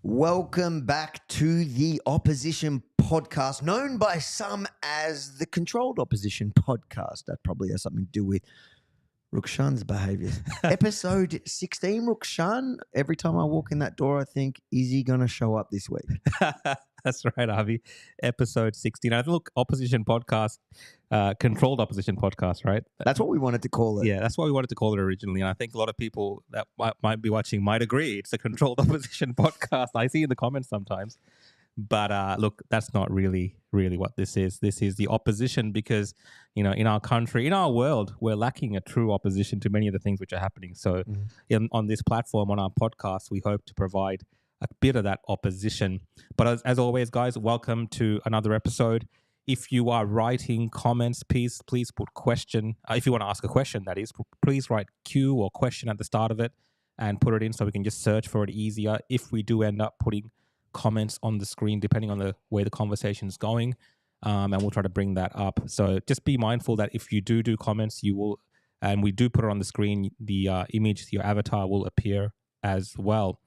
Welcome back to the Opposition Podcast, known by some as the Controlled Opposition Podcast. That probably has something to do with Rukshan's behaviours. Episode 16, Rukshan. Every time I walk in that door, I think, is he going to show up this week? That's right, Avi. Episode 16. I look, Opposition Podcast, Controlled Opposition Podcast, right? That's what we wanted to call it. Yeah, that's what we wanted to call it originally. And I think a lot of people that might be watching might agree. It's a Controlled Opposition Podcast. I see in the comments sometimes. But look, that's not really what this is. This is the opposition because, you know, in our country, in our world, we're lacking a true opposition to many of the things which are happening. So on this platform, on our podcast, we hope to provide a bit of that opposition. But as always, guys, welcome to another episode. If you are writing comments, please put question. If you want to ask a question, that is, please write Q or question at the start of it and put it in so we can just search for it easier. If we do end up putting comments on the screen, depending on the way the conversation is going, and we'll try to bring that up. So just be mindful that if you do comments, you will, and we do put it on the screen, the image, your avatar will appear as well.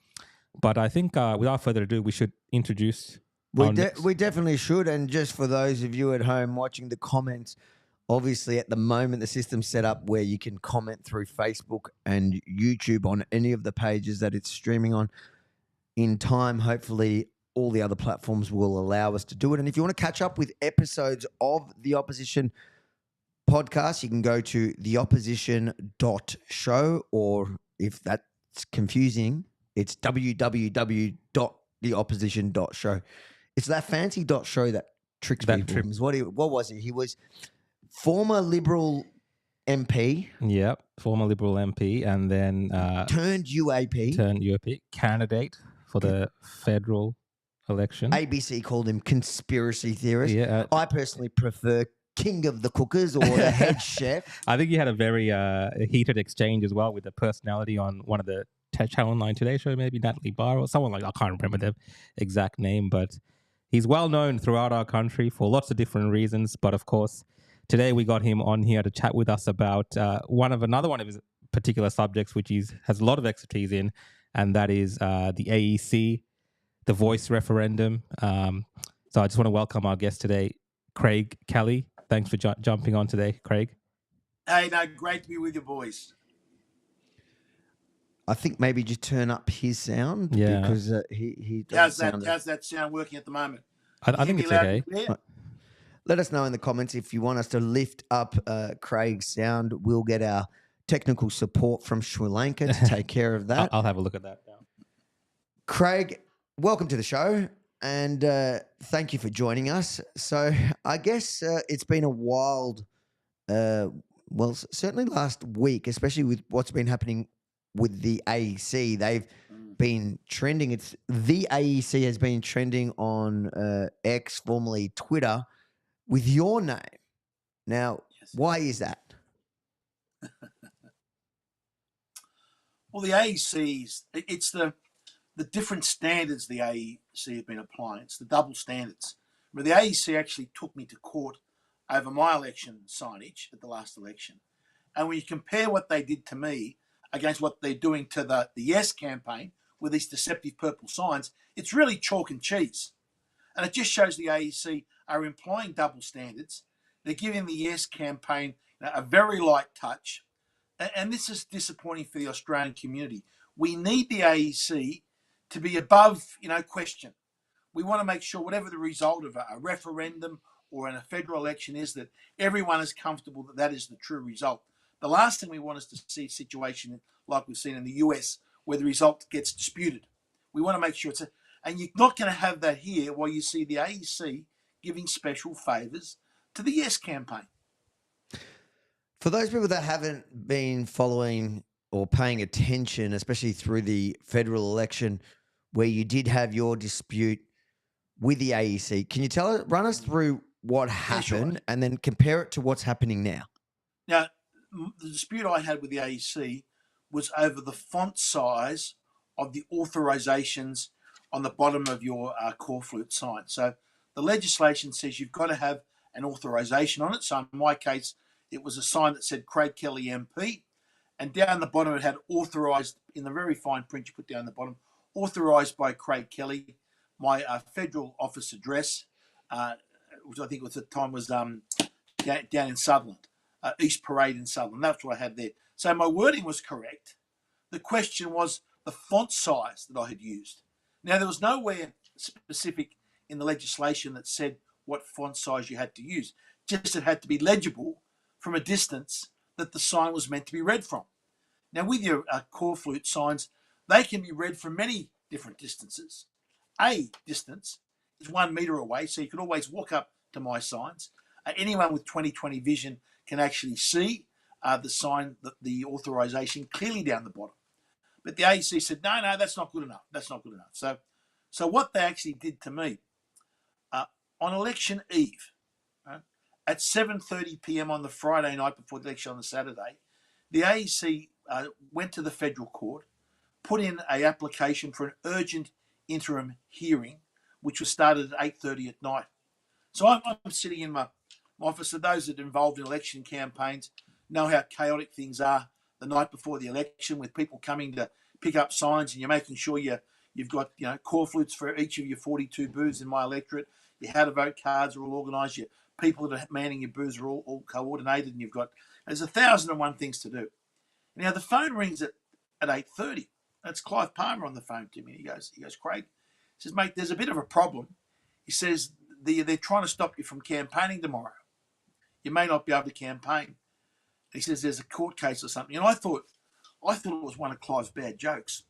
But I think without further ado, we should introduce. We definitely should. And just for those of you at home watching the comments, obviously at the moment the system's set up where you can comment through Facebook and YouTube on any of the pages that it's streaming on. In time, hopefully, all the other platforms will allow us to do it. And if you want to catch up with episodes of the Opposition Podcast, you can go to theopposition.show, or if that's confusing, it's www.theopposition.show. It's that fancy .show that tricks people. What was he? He was former Liberal MP. Yep, former Liberal MP, and then turned UAP. Candidate for the federal election. ABC called him conspiracy theorist. Yeah, I personally prefer king of the cookers or the head chef. I think you had a very heated exchange as well with the personality on one of the Channel 9 Today show, maybe Natalie Barr or someone like, I can't remember the exact name, but he's well known throughout our country for lots of different reasons. But of course, today we got him on here to chat with us about another one of his particular subjects, which he has a lot of expertise in, and that is the AEC, the voice referendum. So I just want to welcome our guest today, Craig Kelly. Thanks for jumping on today, Craig. Hey, no, great to be with you, boys. I think maybe just turn up his sound because he doesn't How's that sound working at the moment? I think it's okay. Let us know in the comments if you want us to lift up Craig's sound. We'll get our technical support from Sri Lanka to take care of that. I'll have a look at that now. Craig, welcome to the show, and thank you for joining us. So I guess it's been a wild, certainly last week, especially with what's been happening with the AEC. They've been trending. The AEC has been trending on X, formerly Twitter, with your name. Now, why is that? Well, the AEC's, it's the different standards the AEC have been applying. It's the double standards. But the AEC actually took me to court over my election signage at the last election. And when you compare what they did to me against what they're doing to the Yes campaign with these deceptive purple signs, it's really chalk and cheese. And it just shows the AEC are employing double standards. They're giving the Yes campaign a very light touch. And this is disappointing for the Australian community. We need the AEC to be above, question. We want to make sure whatever the result of a referendum or in a federal election is, that everyone is comfortable that that is the true result. The last thing we want is to see a situation like we've seen in the US where the result gets disputed. We want to make sure and you're not going to have that here while you see the AEC giving special favours to the Yes campaign. For those people that haven't been following or paying attention, especially through the federal election where you did have your dispute with the AEC, can you run us through what happened and then compare it to what's happening now? Now, the dispute I had with the AEC was over the font size of the authorisations on the bottom of your core flute sign. So the legislation says you've got to have an authorisation on it. So in my case, it was a sign that said Craig Kelly MP, and down the bottom it had authorised, in the very fine print you put down the bottom, authorised by Craig Kelly, my federal office address, which I think at the time was down in Sutherland. East Parade in Sutherland. That's what I had there. So my wording was correct. The question was the font size that I had used. Now, there was nowhere specific in the legislation that said what font size you had to use. Just it had to be legible from a distance that the sign was meant to be read from. Now, with your core flute signs, they can be read from many different distances. A distance is 1 metre away, so you can always walk up to my signs. Anyone with 20/20 vision can actually see the sign, the authorisation clearly down the bottom. But the AEC said, no, that's not good enough. That's not good enough. So what they actually did to me, on election eve, at 7:30 p.m. on the Friday night before the election on the Saturday, the AEC went to the federal court, put in an application for an urgent interim hearing, which was started at 8:30 at night. So I'm sitting in my office. So those that are involved in election campaigns know how chaotic things are the night before the election, with people coming to pick up signs, and you're making sure you've got core flutes for each of your 42 booths in my electorate. Your how to vote cards are all organised. Your people that are manning your booths are all coordinated, and there's 1,001 things to do. Now the phone rings at 8:30. That's Clive Palmer on the phone to me. He goes, Craig, he says, mate, there's a bit of a problem. He says they're trying to stop you from campaigning tomorrow. You may not be able to campaign. He says there's a court case or something. And I thought it was one of Clive's bad jokes.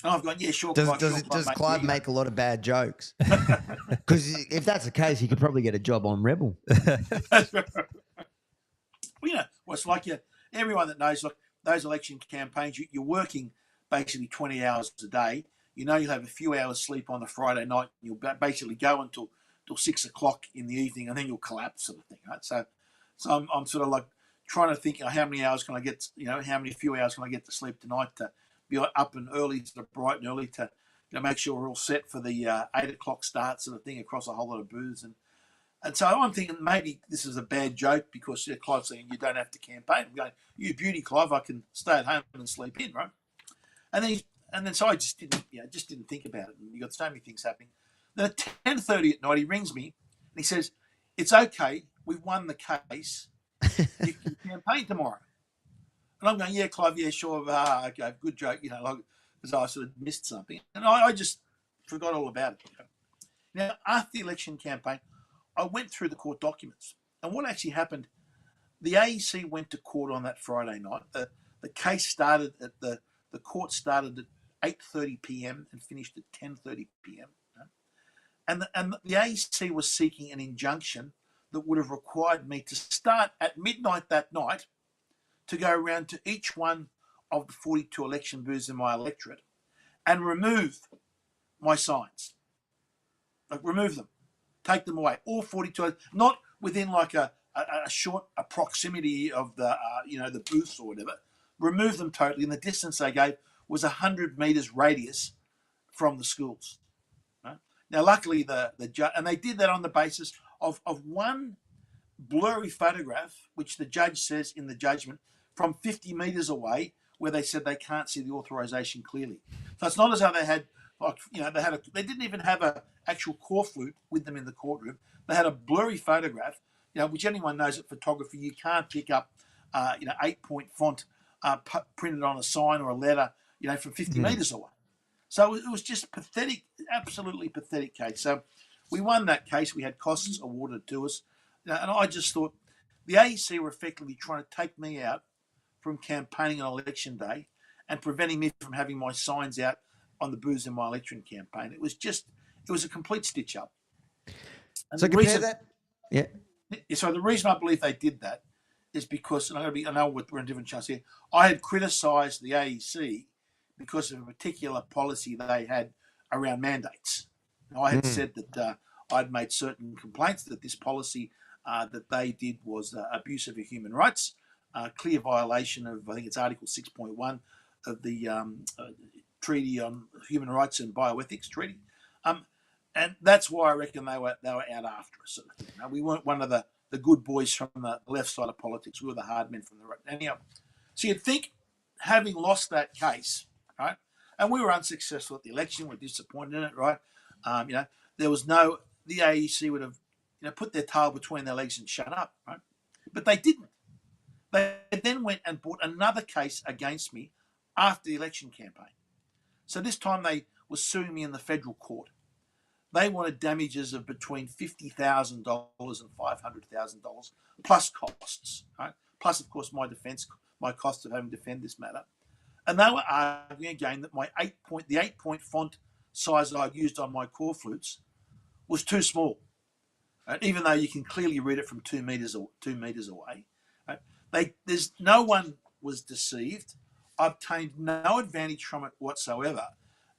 And I've gone, yeah, sure. Does Clive make a lot of bad jokes? Because if that's the case, he could probably get a job on Rebel. Well, it's like everyone that knows, look, those election campaigns, you're working basically 20 hours a day. you know you'll have a few hours sleep on the Friday night. You'll basically go until 6 o'clock in the evening, and then you'll collapse, sort of thing, right? So I'm sort of like trying to think, how many hours can I get? How many few hours can I get to sleep tonight to be up and early, sort of bright and early to make sure we're all set for the 8 o'clock start, sort of thing, across a whole lot of booths. And so I'm thinking maybe this is a bad joke because Clive's saying you don't have to campaign. I'm going, you beauty, Clive, I can stay at home and sleep in, right? And then so I just didn't think about it. And you got so many things happening. Then at 10:30 at night, he rings me and he says, "It's okay, we've won the case. You can campaign tomorrow." And I'm going, "Yeah, Clive, yeah, sure, okay, good joke," like, because I sort of missed something, and I just forgot all about it. Now, after the election campaign, I went through the court documents, and what actually happened, the AEC went to court on that Friday night. The case started at the court started at 8:30 p.m. and finished at 10:30 p.m. And the AEC was seeking an injunction that would have required me to start at midnight that night to go around to each one of the 42 election booths in my electorate and remove my signs. Like, remove them, take them away, all 42, not within like a short proximity of the the booths or whatever. Remove them totally, and the distance they gave was 100 meters radius from the schools. Right? Now, luckily, the judge, and they did that on the basis of one blurry photograph, which the judge says in the judgment, from 50 meters away, where they said they can't see the authorization clearly. So it's not as though they had, they didn't even have an actual corflute with them in the courtroom. They had a blurry photograph, which anyone knows at photography, you can't pick up, 8-point font printed on a sign or a letter, from 50 meters away. So it was just pathetic, absolutely pathetic case. So we won that case. We had costs awarded to us. And I just thought the AEC were effectively trying to take me out from campaigning on election day and preventing me from having my signs out on the booths in my election campaign. It was a complete stitch up. And so compare that. Yeah. So the reason I believe they did that is because, and I know we're in different channels here, I had criticised the AEC because of a particular policy they had around mandates. Now, I had said that I'd made certain complaints that this policy that they did was abusive of human rights, clear violation of, I think it's Article 6.1 of the Treaty on Human Rights and Bioethics Treaty. And that's why I reckon they were out after us. Sort of thing. Now, we weren't one of the good boys from the left side of politics. We were the hard men from the right. Anyhow, so you'd think, having lost that case, right, and we were unsuccessful at the election, we're disappointed in it, right? There was the AEC would have, put their tail between their legs and shut up, right? But they didn't. They then went and brought another case against me after the election campaign. So this time they were suing me in the federal court. They wanted damages of between $50,000 and $500,000 plus costs, right? Plus, of course, my cost of having to defend this matter. And they were arguing again that the 8-point font size that I'd used on my corflutes was too small, right? Even though you can clearly read it from 2 meters away. Right? No one was deceived. I obtained no advantage from it whatsoever.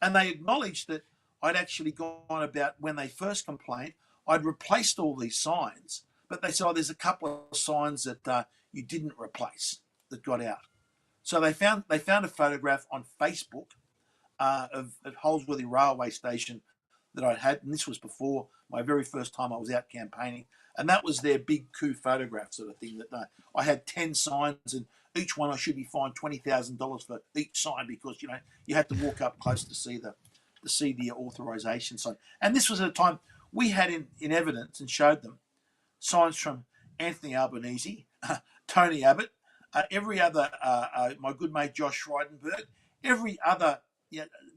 And they acknowledged that I'd actually gone about, when they first complained, I'd replaced all these signs, but they said, there's a couple of signs that you didn't replace that got out. So they found a photograph on Facebook of Holsworthy Railway Station that I'd had, and this was before my very first time I was out campaigning, and that was their big coup photograph sort of thing. That I had 10 signs, and each one I should be fined $20,000 for each sign, because you had to walk up close to see the authorization sign. And this was at a time we had in evidence and showed them signs from Anthony Albanese, Tony Abbott, every other, my good mate Josh Frydenberg, every other,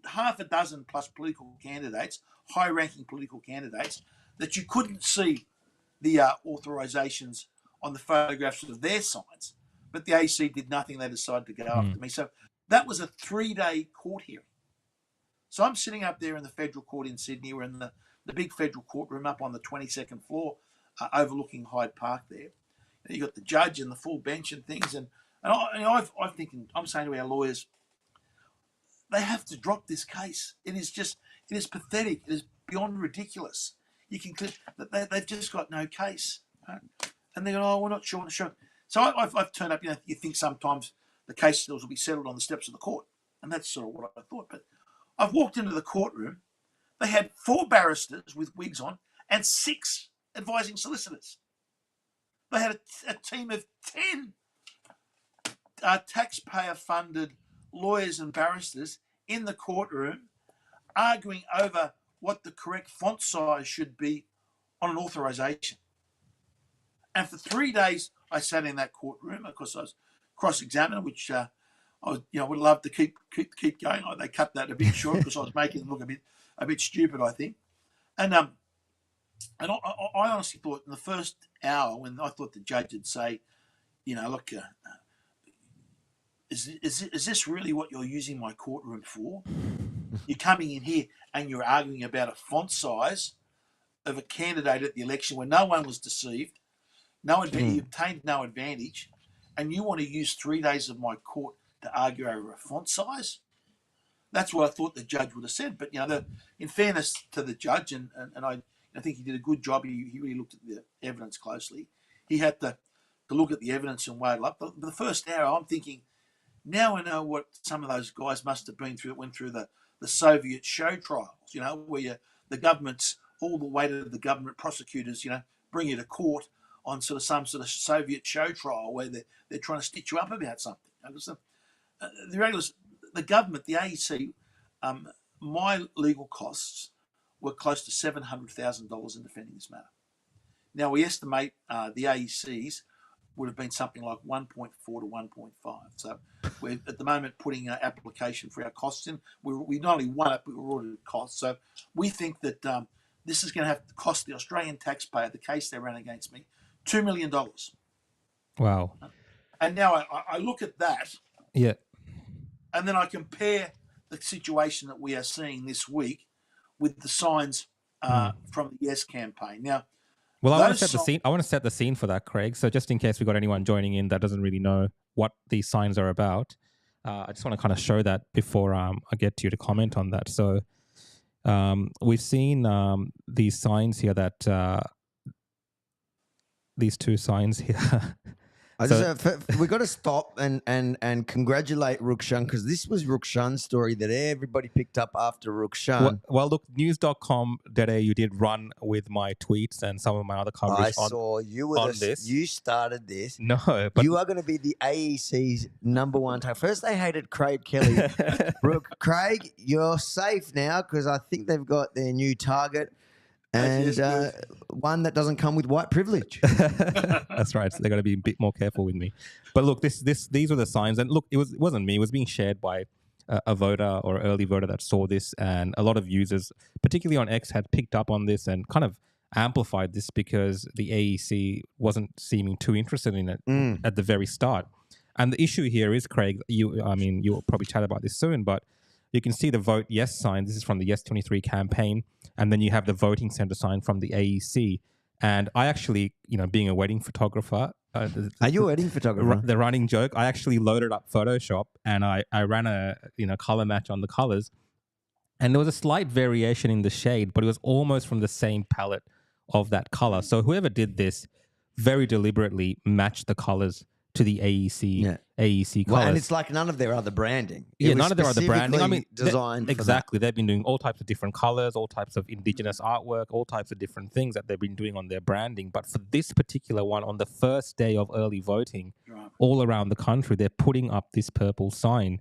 half a dozen plus political candidates, high-ranking political candidates, that you couldn't see the authorizations on the photographs of their signs. But the AEC did nothing. They decided to go after me. So that was a 3-day court hearing. So I'm sitting up there in the federal court in Sydney. We're in the big federal courtroom up on the 22nd floor, overlooking Hyde Park there. And you got the judge and the full bench and things. And I'm saying to our lawyers, they have to drop this case. It is pathetic. It is beyond ridiculous. You can that they've just got no case, right? And they go, oh, we're not sure. So I've turned up. You think sometimes the case will be settled on the steps of the court, and that's sort of what I thought. But I've walked into the courtroom. They had 4 barristers with wigs on and 6 advising solicitors. They had a team of 10 taxpayer-funded lawyers and barristers in the courtroom arguing over what the correct font size should be on an authorisation. And for 3 days, I sat in that courtroom. Of course, I was cross-examined, which I would love to keep going. They cut that a bit short because I was making it look a bit stupid, I think. And I honestly thought in the first hour, when I thought the judge would say, look, is this really what you're using my courtroom for? You're coming in here and you're arguing about a font size of a candidate at the election where no one was deceived, you obtained no advantage, and you want to use 3 days of my court to argue over a font size? That's what I thought the judge would have said. But, in fairness to the judge, and I think he did a good job, he really looked at the evidence closely. He had to look at the evidence and weigh it up. But the first hour, I'm thinking, now I know what some of those guys must have been through that went through the Soviet show trials, where the government's, all the weight of the government prosecutors, bring you to court on some sort of Soviet show trial where they're trying to stitch you up about something. The government, the AEC, my legal costs were close to $700,000 in defending this matter. Now, we estimate the AEC's would have been something like 1.4 to 1.5. So we're at the moment putting an application for our costs in. We not only won it, but we're ordered costs. So we think that this is going to have to cost the Australian taxpayer, the case they ran against me, $2 million. Wow. And now I look at that. Yeah. And then I compare the situation that we are seeing this week with the signs from the Yes campaign. Now, well, I want to set the scene. I want to set the scene for that, Craig. So just in case we got anyone joining in that doesn't really know what these signs are about, I just want to kind of show that before I get to you to comment on that. So we've seen these signs here that these 2 signs here. We got to stop and congratulate Rukshan, because this was Rukshan's story that everybody picked up after Rukshan. Well, look, news.com.au did run with my tweets and some of my other coverage this. You started this. No, but you are going to be the AEC's #1 target. First, they hated Craig Kelly. Craig, you're safe now because I think they've got their new target. And one that doesn't come with white privilege. That's right. So they're going to be a bit more careful with me. But look, these were the signs. And look, it wasn't me. It was being shared by a voter or early voter that saw this. And a lot of users, particularly on X, had picked up on this and kind of amplified this because the AEC wasn't seeming too interested in it at the very start. And the issue here is, Craig, you'll probably chat about this soon, but you can see the Vote Yes sign. This is from the Yes 23 campaign. And then you have the voting center sign from the AEC. And I actually, being a wedding photographer. Are you a wedding photographer? The running joke, I actually loaded up Photoshop and I ran a color match on the colors. And there was a slight variation in the shade, but it was almost from the same palette of that color. So whoever did this very deliberately matched the colors to the AEC colors. Well, and it's like none of their other branding. None of their other branding. I mean, designed exactly. They've been doing all types of different colors, all types of indigenous artwork, all types of different things that they've been doing on their branding. But for this particular one, on the first day of early voting, all around the country, they're putting up this purple sign.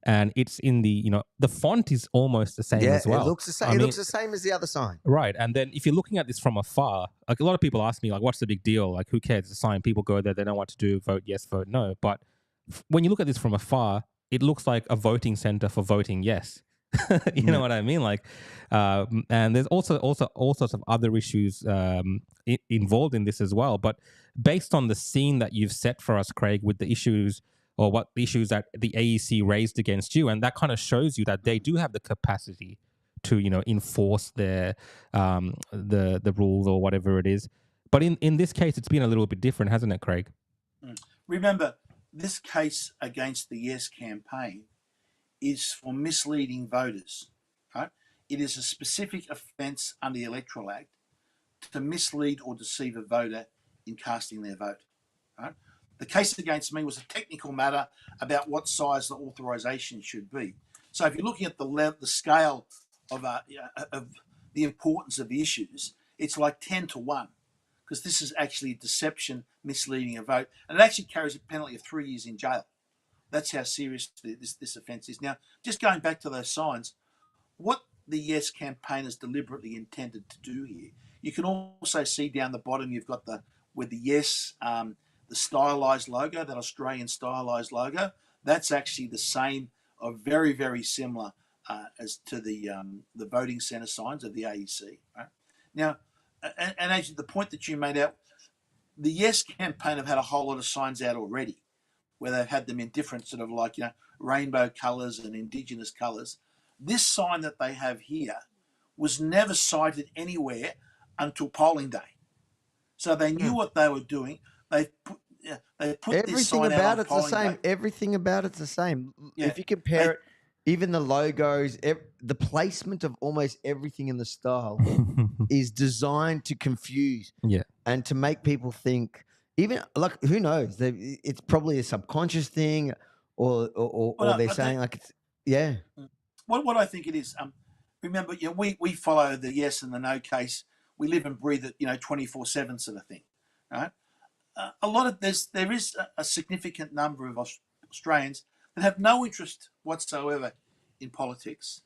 And it's in the font is almost the same as well. It looks the same. It looks the same as the other sign. Right. And then if you're looking at this from afar, like a lot of people ask me, like, what's the big deal? Like, who cares? It's a sign. People go there. They know what to do. Vote yes, vote no. But when you look at this from afar, it looks like a voting center for voting yes. You know what I mean? Like, and there's also all sorts of other issues involved in this as well. But based on the scene that you've set for us, Craig, with the issues or what issues that the AEC raised against you, and that kind of shows you that they do have the capacity to, enforce their the rules or whatever it is. But in this case, it's been a little bit different, hasn't it, Craig? Remember, this case against the Yes campaign is for misleading voters. Right? It is a specific offence under the Electoral Act to mislead or deceive a voter in casting their vote. Right? The case against me was a technical matter about what size the authorisation should be. So if you're looking at the scale of the importance of the issues, it's like 10 to 1, because this is actually deception, misleading a vote, and it actually carries a penalty of 3 years in jail. That's how serious this offence is. Now, just going back to those signs, what the Yes campaigners deliberately intended to do here, you can also see down the bottom, you've got with the Yes, the stylised logo, that Australian stylised logo. That's actually the same, or very, very similar as to the voting centre signs of the AEC. Right? Now, and as the point that you made out, the Yes campaign have had a whole lot of signs out already, where they've had them in different sort of like, rainbow colours and Indigenous colours. This sign that they have here was never cited anywhere until polling day. So they knew what they were doing. They put this sign out on polling day. Everything about it's the same. Yeah. If you compare it, even the logos, the placement of almost everything in the style is designed to confuse and to make people think. Even like, who knows? It's probably a subconscious thing, or they're saying like it's What I think it is. Remember, we follow the yes and the no case. We live and breathe it, 24/7 sort of thing, right? A lot of there is a significant number of Australians that have no interest whatsoever in politics.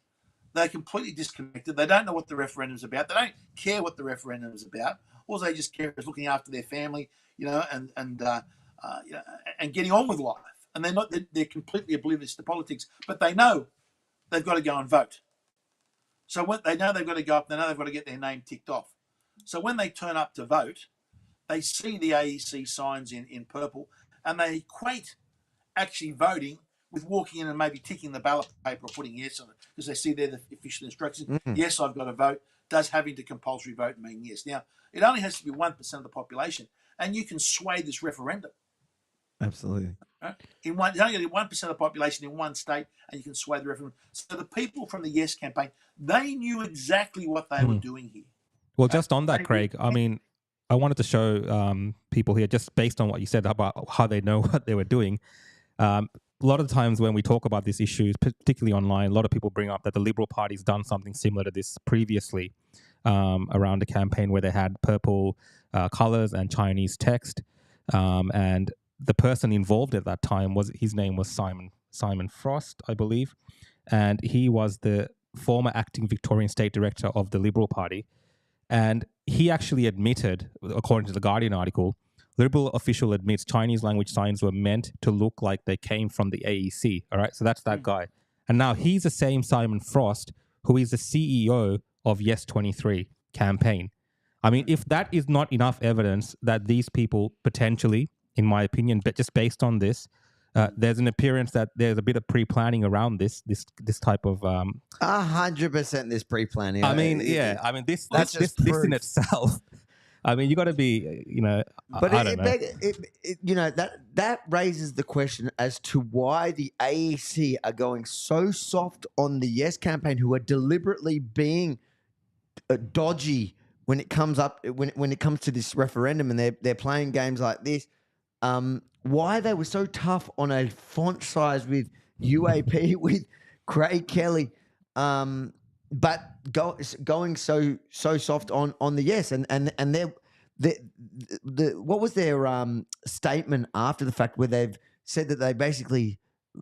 They're completely disconnected. They don't know what the referendum's about. They don't care what the referendum's about. All they just care is looking after their family, and getting on with life. And they're completely oblivious to politics. But they know they've got to go and vote. So when they know they've got to go up, they know they've got to get their name ticked off. So when they turn up to vote, they see the AEC signs in purple, and they equate actually voting with walking in and maybe ticking the ballot paper or putting yes on it, because they see there the official instructions. Mm-hmm. Yes, I've got to vote. Does having to compulsory vote mean yes? Now, it only has to be 1% of the population, and you can sway this referendum. Absolutely. Right? You only get 1% of the population in one state, and you can sway the referendum. So the people from the Yes campaign, they knew exactly what they were doing here. Well, just on that, Craig, I mean, I wanted to show people here, just based on what you said about how they know what they were doing. A lot of times when we talk about these issues, particularly online, a lot of people bring up that the Liberal Party's done something similar to this previously around a campaign where they had purple colours and Chinese text. And the person involved at that time his name was Simon Frost, I believe. And he was the former acting Victorian State Director of the Liberal Party. And he actually admitted, according to the Guardian article, Liberal official admits Chinese language signs were meant to look like they came from the AEC. All right, so that's that guy. And now he's the same Simon Frost who is the CEO of Yes 23 campaign. I mean, if that is not enough evidence that these people potentially, in my opinion, but just based on this, there's an appearance that there's a bit of pre-planning around this type of 100% this pre-planning. I mean, I mean this in itself. I mean, you got to be, But I don't know. That raises the question as to why the AEC are going so soft on the Yes campaign, who are deliberately being dodgy when it comes to this referendum, and they're playing games like this. Why they were so tough on a font size with UAP with Craig Kelly, but going so soft on the Yes, and what was their statement after the fact, where they've said that they basically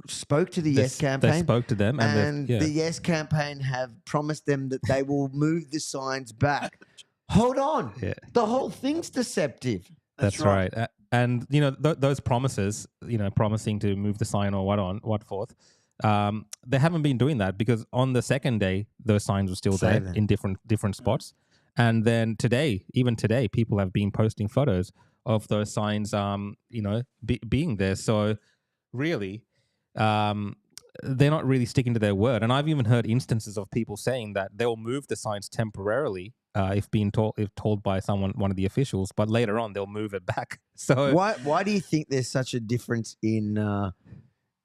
spoke to the Yes campaign. They spoke to them, and the Yes campaign have promised them that they will move the signs back. Hold on, the whole thing's deceptive. That's right. And those promises, promising to move the sign or what forth, they haven't been doing that, because on the second day those signs were still there in different spots, and then even today, people have been posting photos of those signs, being there. So really, they're not really sticking to their word. And I've even heard instances of people saying that they'll move the signs temporarily if told by one of the officials, but later on they'll move it back. So why do you think there's such a difference in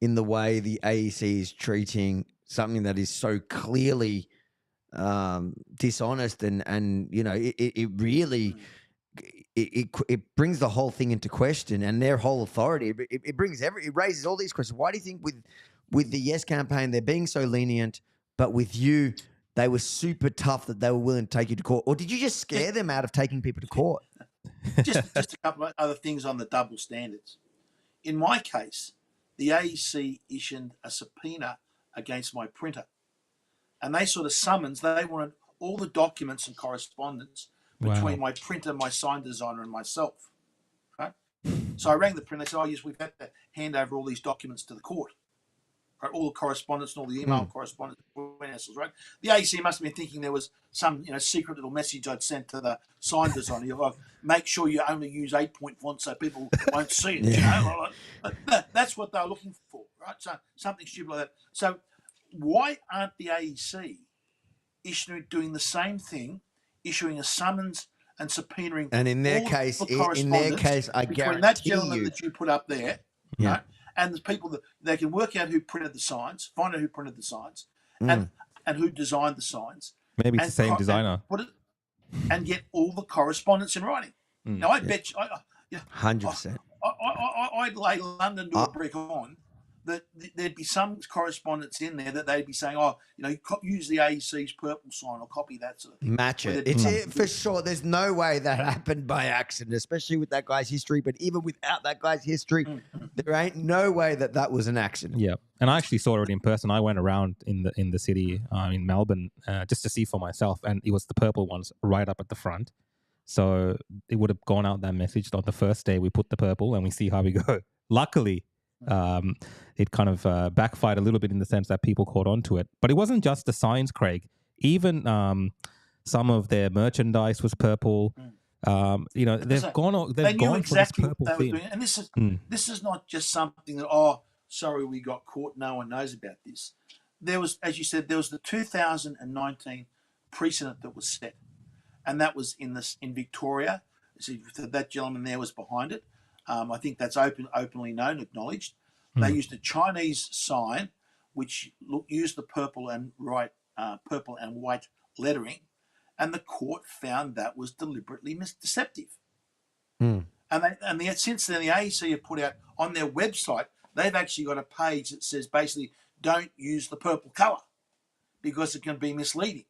in the way the AEC is treating something that is so clearly dishonest, and you know, it really it brings the whole thing into question and their whole authority. It raises all these questions. Why do you think with the Yes campaign they're being so lenient, but with you they were super tough that they were willing to take you to court? Or did you just scare them out of taking people to court? Just a couple of other things on the double standards. In my case, the AEC issued a subpoena against my printer, and they sort of summons. They wanted all the documents and correspondence between my printer, my sign designer, and myself. Right? So I rang the printer. They said, "Oh yes, we've had to hand over all these documents to the court. Right? All the correspondence and all the email correspondence between us, right?" The AEC must have been thinking there was some, secret little message I'd sent to the sign designer. Make sure you only use 8-point font so people won't see it. Yeah. That's what they're looking for, right? So something stupid like that. So why aren't the AEC doing the same thing, issuing a summons and subpoenaing? And in their all case, the correspondence I between that guarantee gentleman you that you put up there, Yeah. right, and the people that they can work out who printed the signs, find out who printed the signs, and who designed the signs. Maybe it's the same designer. And put it and get all the correspondence in writing. Now I bet you, 100%. I'd lay London to a brick on that there'd be some correspondence in there that they'd be saying, use the AEC's purple sign or copy that sort of thing. Match it. It's for sure. There's no way that happened by accident, especially with that guy's history. But even without that guy's history, there ain't no way that was an accident. Yeah, and I actually saw it in person. I went around in the city in Melbourne just to see for myself, and it was the purple ones right up at the front. So it would have gone out that message on the first day. We put the purple, and we see how we go. Luckily, it kind of backfired a little bit in the sense that people caught on to it. But it wasn't just the signs, Craig. Even some of their merchandise was purple. They've gone for this purple theme. And this is not just something that, sorry, we got caught. No one knows about this. There was, as you said, there was the 2019 precedent that was set, and that was in Victoria. So that gentleman there was behind it. I think that's openly known, acknowledged. They used a Chinese sign, which used the purple and white lettering, and the court found that was deliberately deceptive. And since then, the AEC have put out on their website, they've actually got a page that says basically, don't use the purple colour because it can be misleading.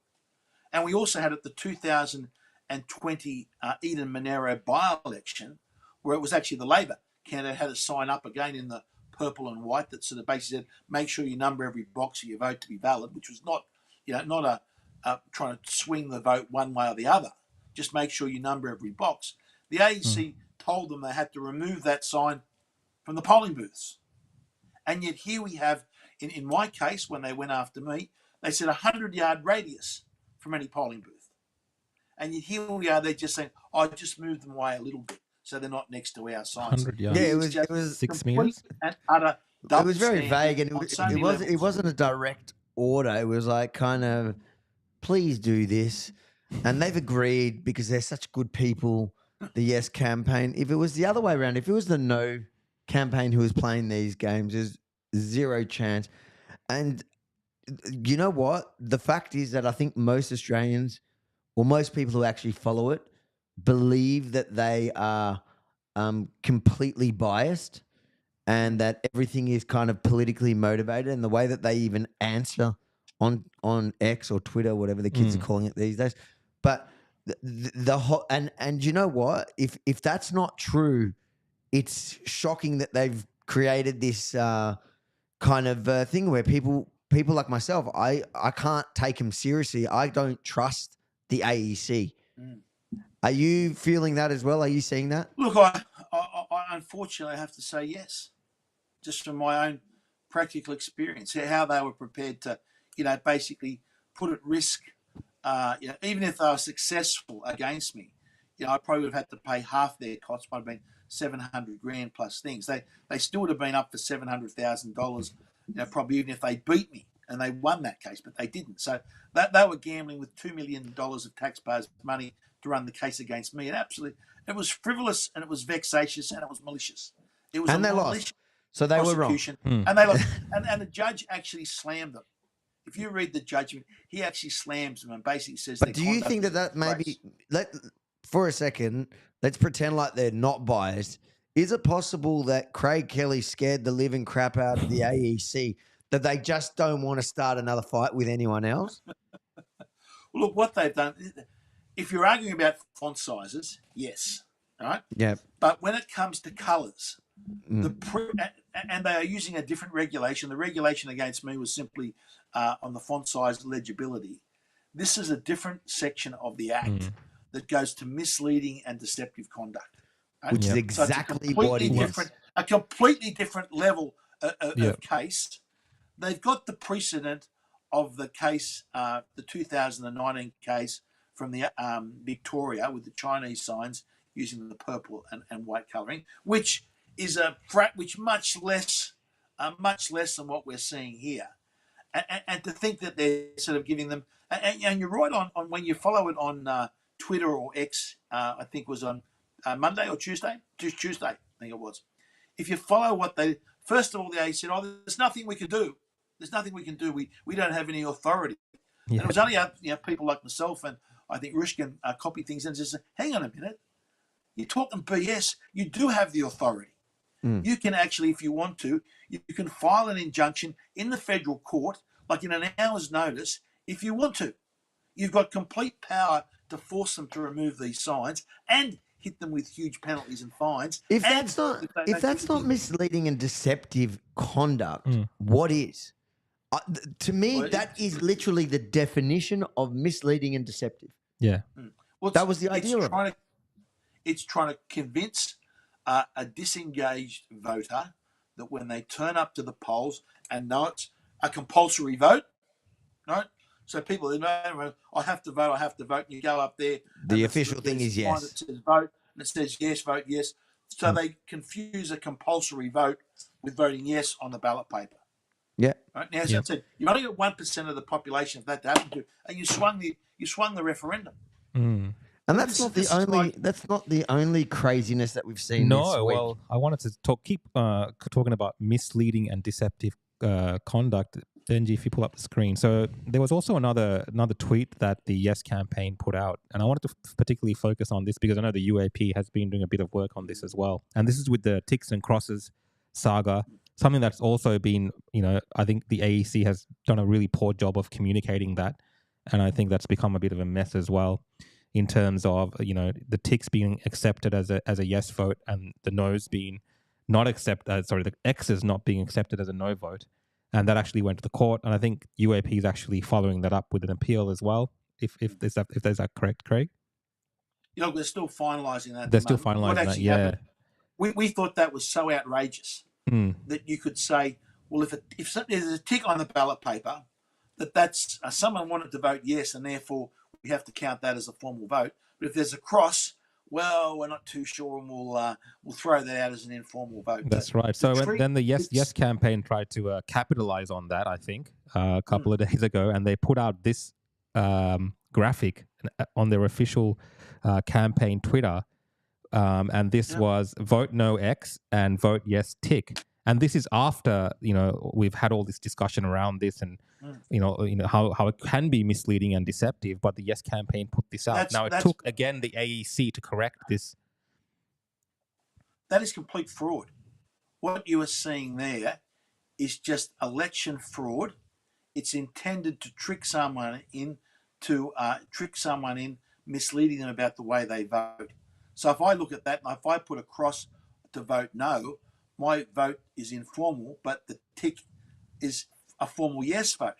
And we also had at the 2020 Eden Monero by-election, where it was actually the Labor candidate had a sign up again in the purple and white that sort of basically said, make sure you number every box for your vote to be valid, which was not trying to swing the vote one way or the other. Just make sure you number every box. The AEC told them they had to remove that sign from the polling booths. And yet here we have, in my case, when they went after me, they said 100-yard radius from any polling booth. And yet here we are, they're just saying, just move them away a little bit so they're not next to our signs. 100 yards. Yeah, it was 6 meters. And utter it was very vague, and it wasn't a direct order. It was like kind of, please do this, and they've agreed because they're such good people. The Yes campaign. If it was the other way around, if it was the No campaign who was playing these games, there's zero chance. And you know what? The fact is that I think most Australians, or most people who actually follow it, believe that they are completely biased and that everything is kind of politically motivated, and the way that they even answer on X or Twitter, whatever the kids are calling it these days. But the whole, and you know what? If that's not true, it's shocking that they've created this kind of thing where people like myself, I can't take them seriously. I don't trust the AEC. Are you feeling that as well? Are you seeing that? Look, I unfortunately have to say yes, just from my own practical experience, how they were prepared to, basically put at risk, even if they were successful against me, I probably would have had to pay half their costs, might have been $700,000 plus things. They still would have been up for $700,000, probably even if they beat me and they won that case, but they didn't. So they were gambling with $2 million of taxpayers' money to run the case against me. And absolutely, it was frivolous and it was vexatious and it was malicious. It was and they lost. So they were wrong. prosecution, and they lost. And the judge actually slammed them. If you read the judgment, he actually slams them and basically says. But do you think that maybe for a second, let's pretend like they're not biased. Is it possible that Craig Kelly scared the living crap out of the AEC, that they just don't want to start another fight with anyone else? Well, look, what they've done, if you're arguing about font sizes, yes, all right? Yeah. But when it comes to colours, and they are using a different regulation. The regulation against me was simply on the font size legibility. This is a different section of the Act that goes to misleading and deceptive conduct. Right? Which is exactly what it is. A completely different level of case. They've got the precedent of the case, the 2019 case from the Victoria with the Chinese signs using the purple and white colouring, which is much less than what we're seeing here. And to think that they're sort of giving them, and you're right on when you follow it on Twitter or X, I think it was on Monday or Tuesday, I think it was. If you follow what they, first of all, they said, there's nothing we can do. There's nothing we can do. We don't have any authority. Yeah. And it was only people like myself and I think Rukshan copy things and just hang on a minute. You're talking BS. You do have the authority. You can actually, if you want to, you can file an injunction in the federal court, like in an hour's notice, if you want to. You've got complete power to force them to remove these signs and hit them with huge penalties and fines. If that's not misleading and deceptive conduct, what is? To me, that is literally the definition of misleading and deceptive. Yeah. Well, that was the idea of it. It's trying to convince a disengaged voter that when they turn up to the polls and know it's a compulsory vote, right? So people, I have to vote, and you go up there. The official thing is yes. It says vote, and it says yes, vote yes. So they confuse a compulsory vote with voting yes on the ballot paper. Yeah. Right? Now, as I said, you only got 1% of the population of that to happen to, and you swung the referendum. And that's not the only craziness that we've seen this week. Well, I wanted to keep talking about misleading and deceptive conduct. Benji, if you pull up the screen. So there was also another tweet that the Yes campaign put out, and I wanted to particularly focus on this because I know the UAP has been doing a bit of work on this as well. And this is with the ticks and crosses saga, something that's also been, I think the AEC has done a really poor job of communicating that, and I think that's become a bit of a mess as well. In terms of the ticks being accepted as a yes vote and the no's being not accepted, the X's not being accepted as a no vote, and that actually went to the court. And I think UAP is actually following that up with an appeal as well. If there's that correct, Craig? They're still finalising that. They're still finalising that. Yeah, we thought that was so outrageous that you could say, well, if there's a tick on the ballot paper, that's someone wanted to vote yes, and therefore we have to count that as a formal vote. But if there's a cross, well, we're not too sure, and we'll throw that out as an informal vote. That's right. So then the Yes campaign tried to capitalize on that, I think, a couple of days ago, and they put out this graphic on their official campaign Twitter, and this was vote no X and vote yes tick. And this is after we've had all this discussion around this, and how it can be misleading and deceptive. But the Yes campaign put this out. Now it took again the AEC to correct this. That is complete fraud. What you are seeing there is just election fraud. It's intended to trick someone in, misleading them about the way they vote. So if I look at that, and if I put a cross to vote no, my vote is informal, but the tick is a formal yes vote.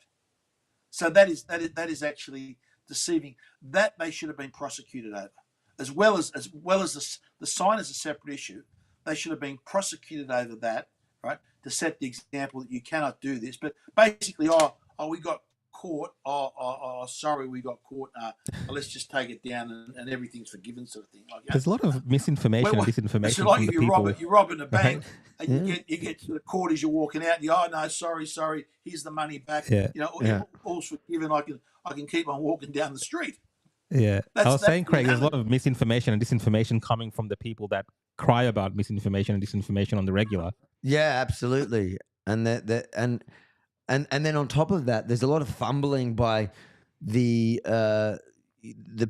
So that is actually deceiving. That they should have been prosecuted over, as well as the sign is a separate issue. They should have been prosecuted over that, right? To set the example that you cannot do this. But basically, we got caught. Sorry, we got caught. Let's just take it down and everything's forgiven, sort of thing. Like that. There's a lot of misinformation and disinformation. It's like from if the people. you're robbing a bank, and you get to the court as you're walking out. And no, sorry. Here's the money back. All's forgiven. I can keep on walking down the street. Yeah, I was saying, Craig, there's a lot of misinformation and disinformation coming from the people that cry about misinformation and disinformation on the regular. Yeah, absolutely. And and then on top of that, there's a lot of fumbling by the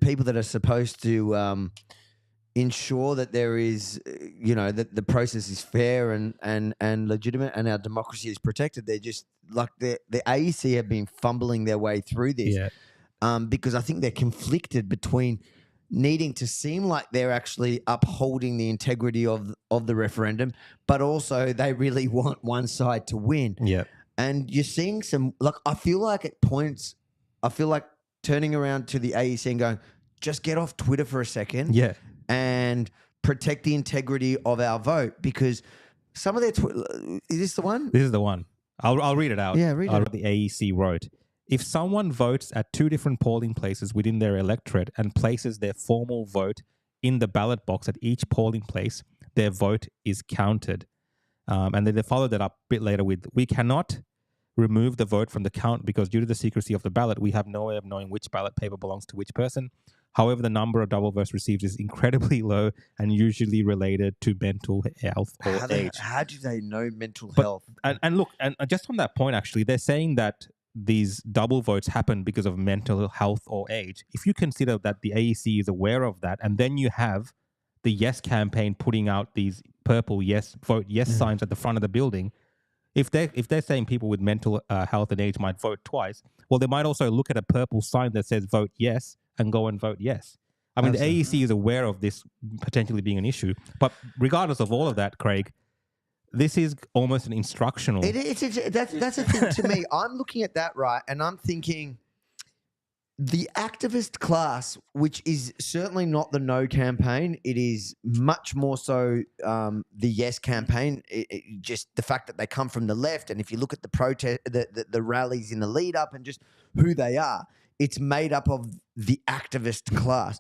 people that are supposed to ensure that there is, that the process is fair and legitimate and our democracy is protected. They're just like the AEC have been fumbling their way through this, because I think they're conflicted between needing to seem like they're actually upholding the integrity of the referendum, but also they really want one side to win. Yeah. And you're seeing some, like, I feel like at points, turning around to the AEC and going, just get off Twitter for a second. Yeah. And protect the integrity of our vote, because some of their is this the one? This is the one. I'll read it out. Yeah, read it out. The AEC wrote, if someone votes at 2 different polling places within their electorate and places their formal vote in the ballot box at each polling place, their vote is counted. And then they followed that up a bit later with, we cannot remove the vote from the count because due to the secrecy of the ballot, we have no way of knowing which ballot paper belongs to which person. However, the number of double votes received is incredibly low and usually related to mental health or age. How do they know mental health? And look, and just on that point, actually, they're saying that these double votes happen because of mental health or age. If you consider that the AEC is aware of that, and then you have the Yes campaign putting out these purple yes, vote yes signs at the front of the building, if they're saying people with mental health and age might vote twice, well, they might also look at a purple sign that says vote yes and go and vote yes. I mean, the AEC is aware of this potentially being an issue, but regardless of all of that, Craig, this is almost an instructional. That's the thing to me. I'm looking at that, right, and I'm thinking the activist class, which is certainly not the No campaign, it is much more so the Yes campaign. Just the fact that they come from the left, and if you look at the protest, the rallies in the lead up, and just who they are, it's made up of the activist class.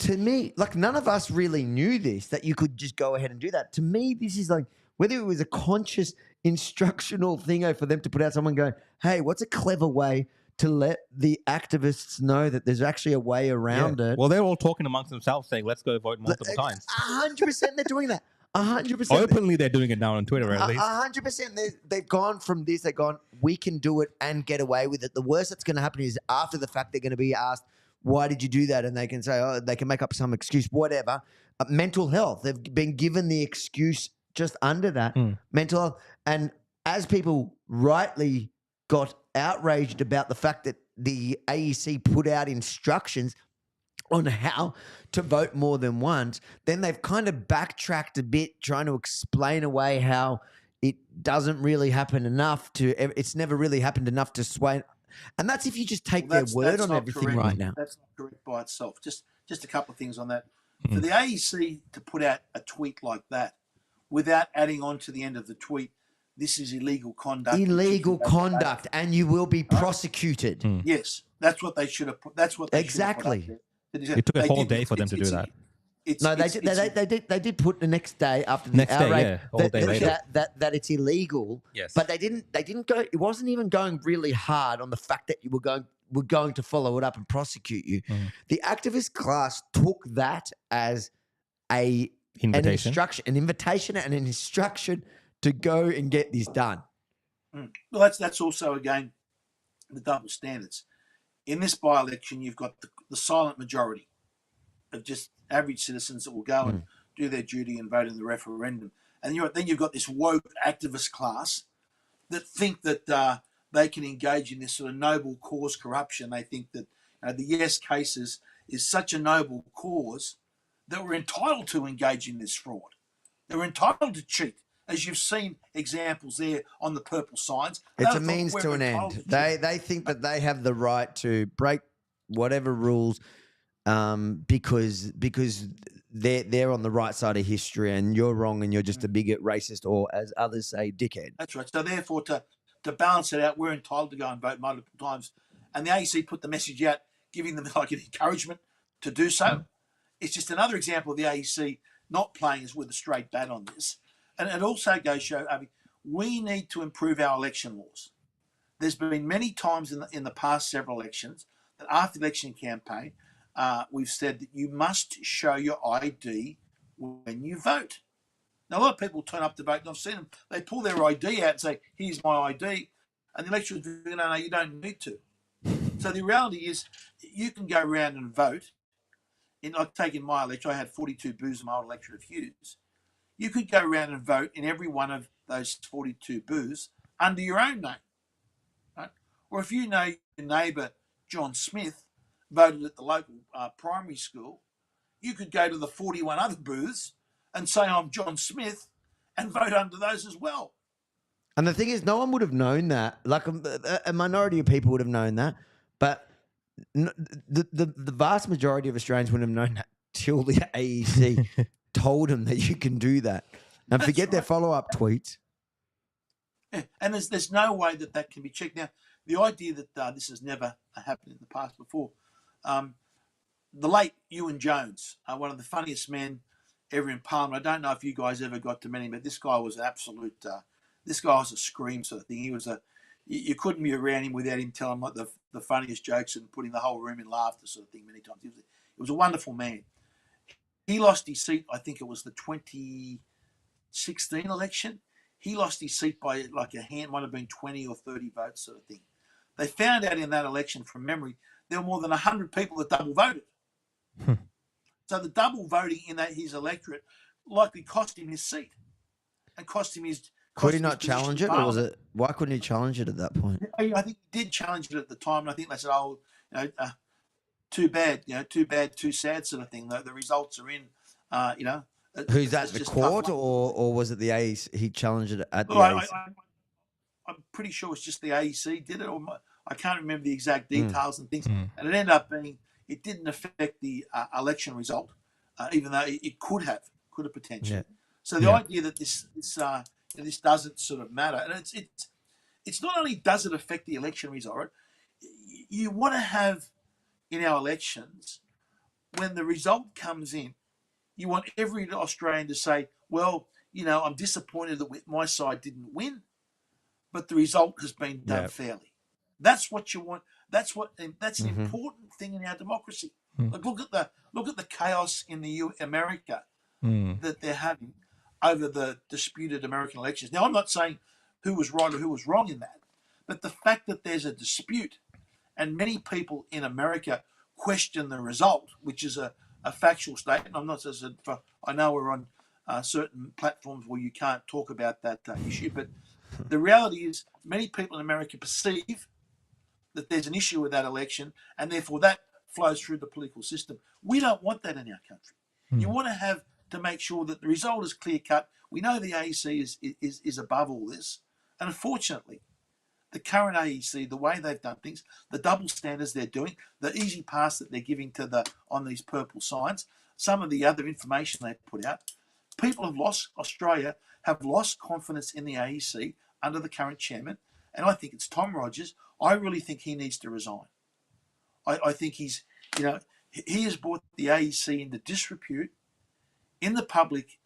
To me, like, none of us really knew this, that you could just go ahead and do that. To me, this is like, whether it was a conscious instructional thingo for them to put out someone going, hey, what's a clever way to let the activists know that there's actually a way around it. Well, they're all talking amongst themselves saying, let's go vote multiple times. 100% they're doing that. 100%. Openly, they're doing it now on Twitter, at least. 100%. They've gone from this, they've gone, we can do it and get away with it. The worst that's going to happen is after the fact, they're going to be asked, why did you do that? And they can say, oh, they can make up some excuse, whatever. Mental health. They've been given the excuse just under that. Mental health. And as people rightly got outraged about the fact that the AEC put out instructions on how to vote more than once, then they've kind of backtracked a bit, trying to explain away how it doesn't really happen enough it's never really happened enough to sway. And that's if you just take their word on everything correct. right now. That's not correct by itself. Just a couple of things on that. For the AEC to put out a tweet like that without adding on to the end of the tweet, this is illegal conduct. Illegal conduct, and you will be prosecuted. Yes, that's what they should have put. That's what they exactly. Should have put out there. It took a whole day for them to do that. They did put the next day after the outrage that it's illegal. Yes, but they didn't go. It wasn't even going really hard on the fact that you were going to follow it up and prosecute you. The activist class took that as an invitation and an instruction to go and get this done. Well, that's also, again, the double standards. In this by-election, you've got the silent majority of just average citizens that will go and do their duty and vote in the referendum. And then you've got this woke activist class that think that they can engage in this sort of noble cause corruption. They think that the Yes cases is such a noble cause that we're entitled to engage in this fraud. They're entitled to cheat. As you've seen examples there on the purple signs. It's a means to an end. They think that they have the right to break whatever rules because they're on the right side of history and you're wrong and you're just a bigot, racist, or as others say, dickhead. That's right. So therefore, to balance it out, we're entitled to go and vote multiple times. And the AEC put the message out, giving them like an encouragement to do so. It's just another example of the AEC not playing us with a straight bat on this. And it also goes to show, we need to improve our election laws. There's been many times in the past several elections that after the election campaign, we've said that you must show your ID when you vote. Now, a lot of people turn up to vote, and I've seen them, they pull their ID out and say, here's my ID, and the electorate goes, no, you don't need to. So the reality is you can go around and vote. Like taking my election, I had 42 booths in my old electorate of Hughes. You could go around and vote in every one of those 42 booths under your own name. Right? Or if you know your neighbour, John Smith, voted at the local primary school, you could go to the 41 other booths and say, I'm John Smith, and vote under those as well. And the thing is, no one would have known that. Like a minority of people would have known that, but the vast majority of Australians wouldn't have known that till the AEC told them that you can do that. And forget their follow-up tweets. Yeah. And there's no way that can be checked. Now, the idea that this has never happened in the past before, the late Ewan Jones, one of the funniest men ever in Parliament. I don't know if you guys ever got to meet him, but this guy was an absolute, this guy was a scream sort of thing. He was you couldn't be around him without him telling like the funniest jokes and putting the whole room in laughter sort of thing many times. He was a wonderful man. He lost his seat, I think it was the 2016 election. He lost his seat by like a hand, might have been 20 or 30 votes sort of thing. They found out in that election from memory, there were more than 100 people that double voted. So the double voting in his electorate likely cost him his seat and cost him his. Could he not challenge it, or was it? Why couldn't he challenge it at that point? I think he did challenge it at the time, and I think they said, "Oh, too bad, too sad," sort of thing. The results are in, Who's that? The court, or was it the AEC? He challenged it at the AEC. I'm pretty sure it's just the AEC did it, or I can't remember the exact details and things. And it ended up being it didn't affect the election result, even though it could have potentially. Yeah. So the idea that this doesn't sort of matter, and it's not only does it affect the election result. You want to have in our elections when the result comes in, you want every Australian to say, well, I'm disappointed that my side didn't win, but the result has been done fairly. That's what you want. That's an important thing in our democracy. Like look at the chaos in America that they're having over the disputed American elections. Now, I'm not saying who was right or who was wrong in that, but the fact that there's a dispute and many people in America question the result, which is a factual statement. I'm not saying I know we're on certain platforms where you can't talk about that issue, but the reality is many people in America perceive that there's an issue with that election, and therefore that flows through the political system. We don't want that in our country. You want to make sure that the result is clear cut. We know the AEC is above all this, and unfortunately, the current AEC, the way they've done things, the double standards they're doing, the easy pass that they're giving on these purple signs, some of the other information they've put out, Australia have lost confidence in the AEC under the current chairman, and I think it's Tom Rogers. I really think he needs to resign. I think he has brought the AEC into disrepute in the public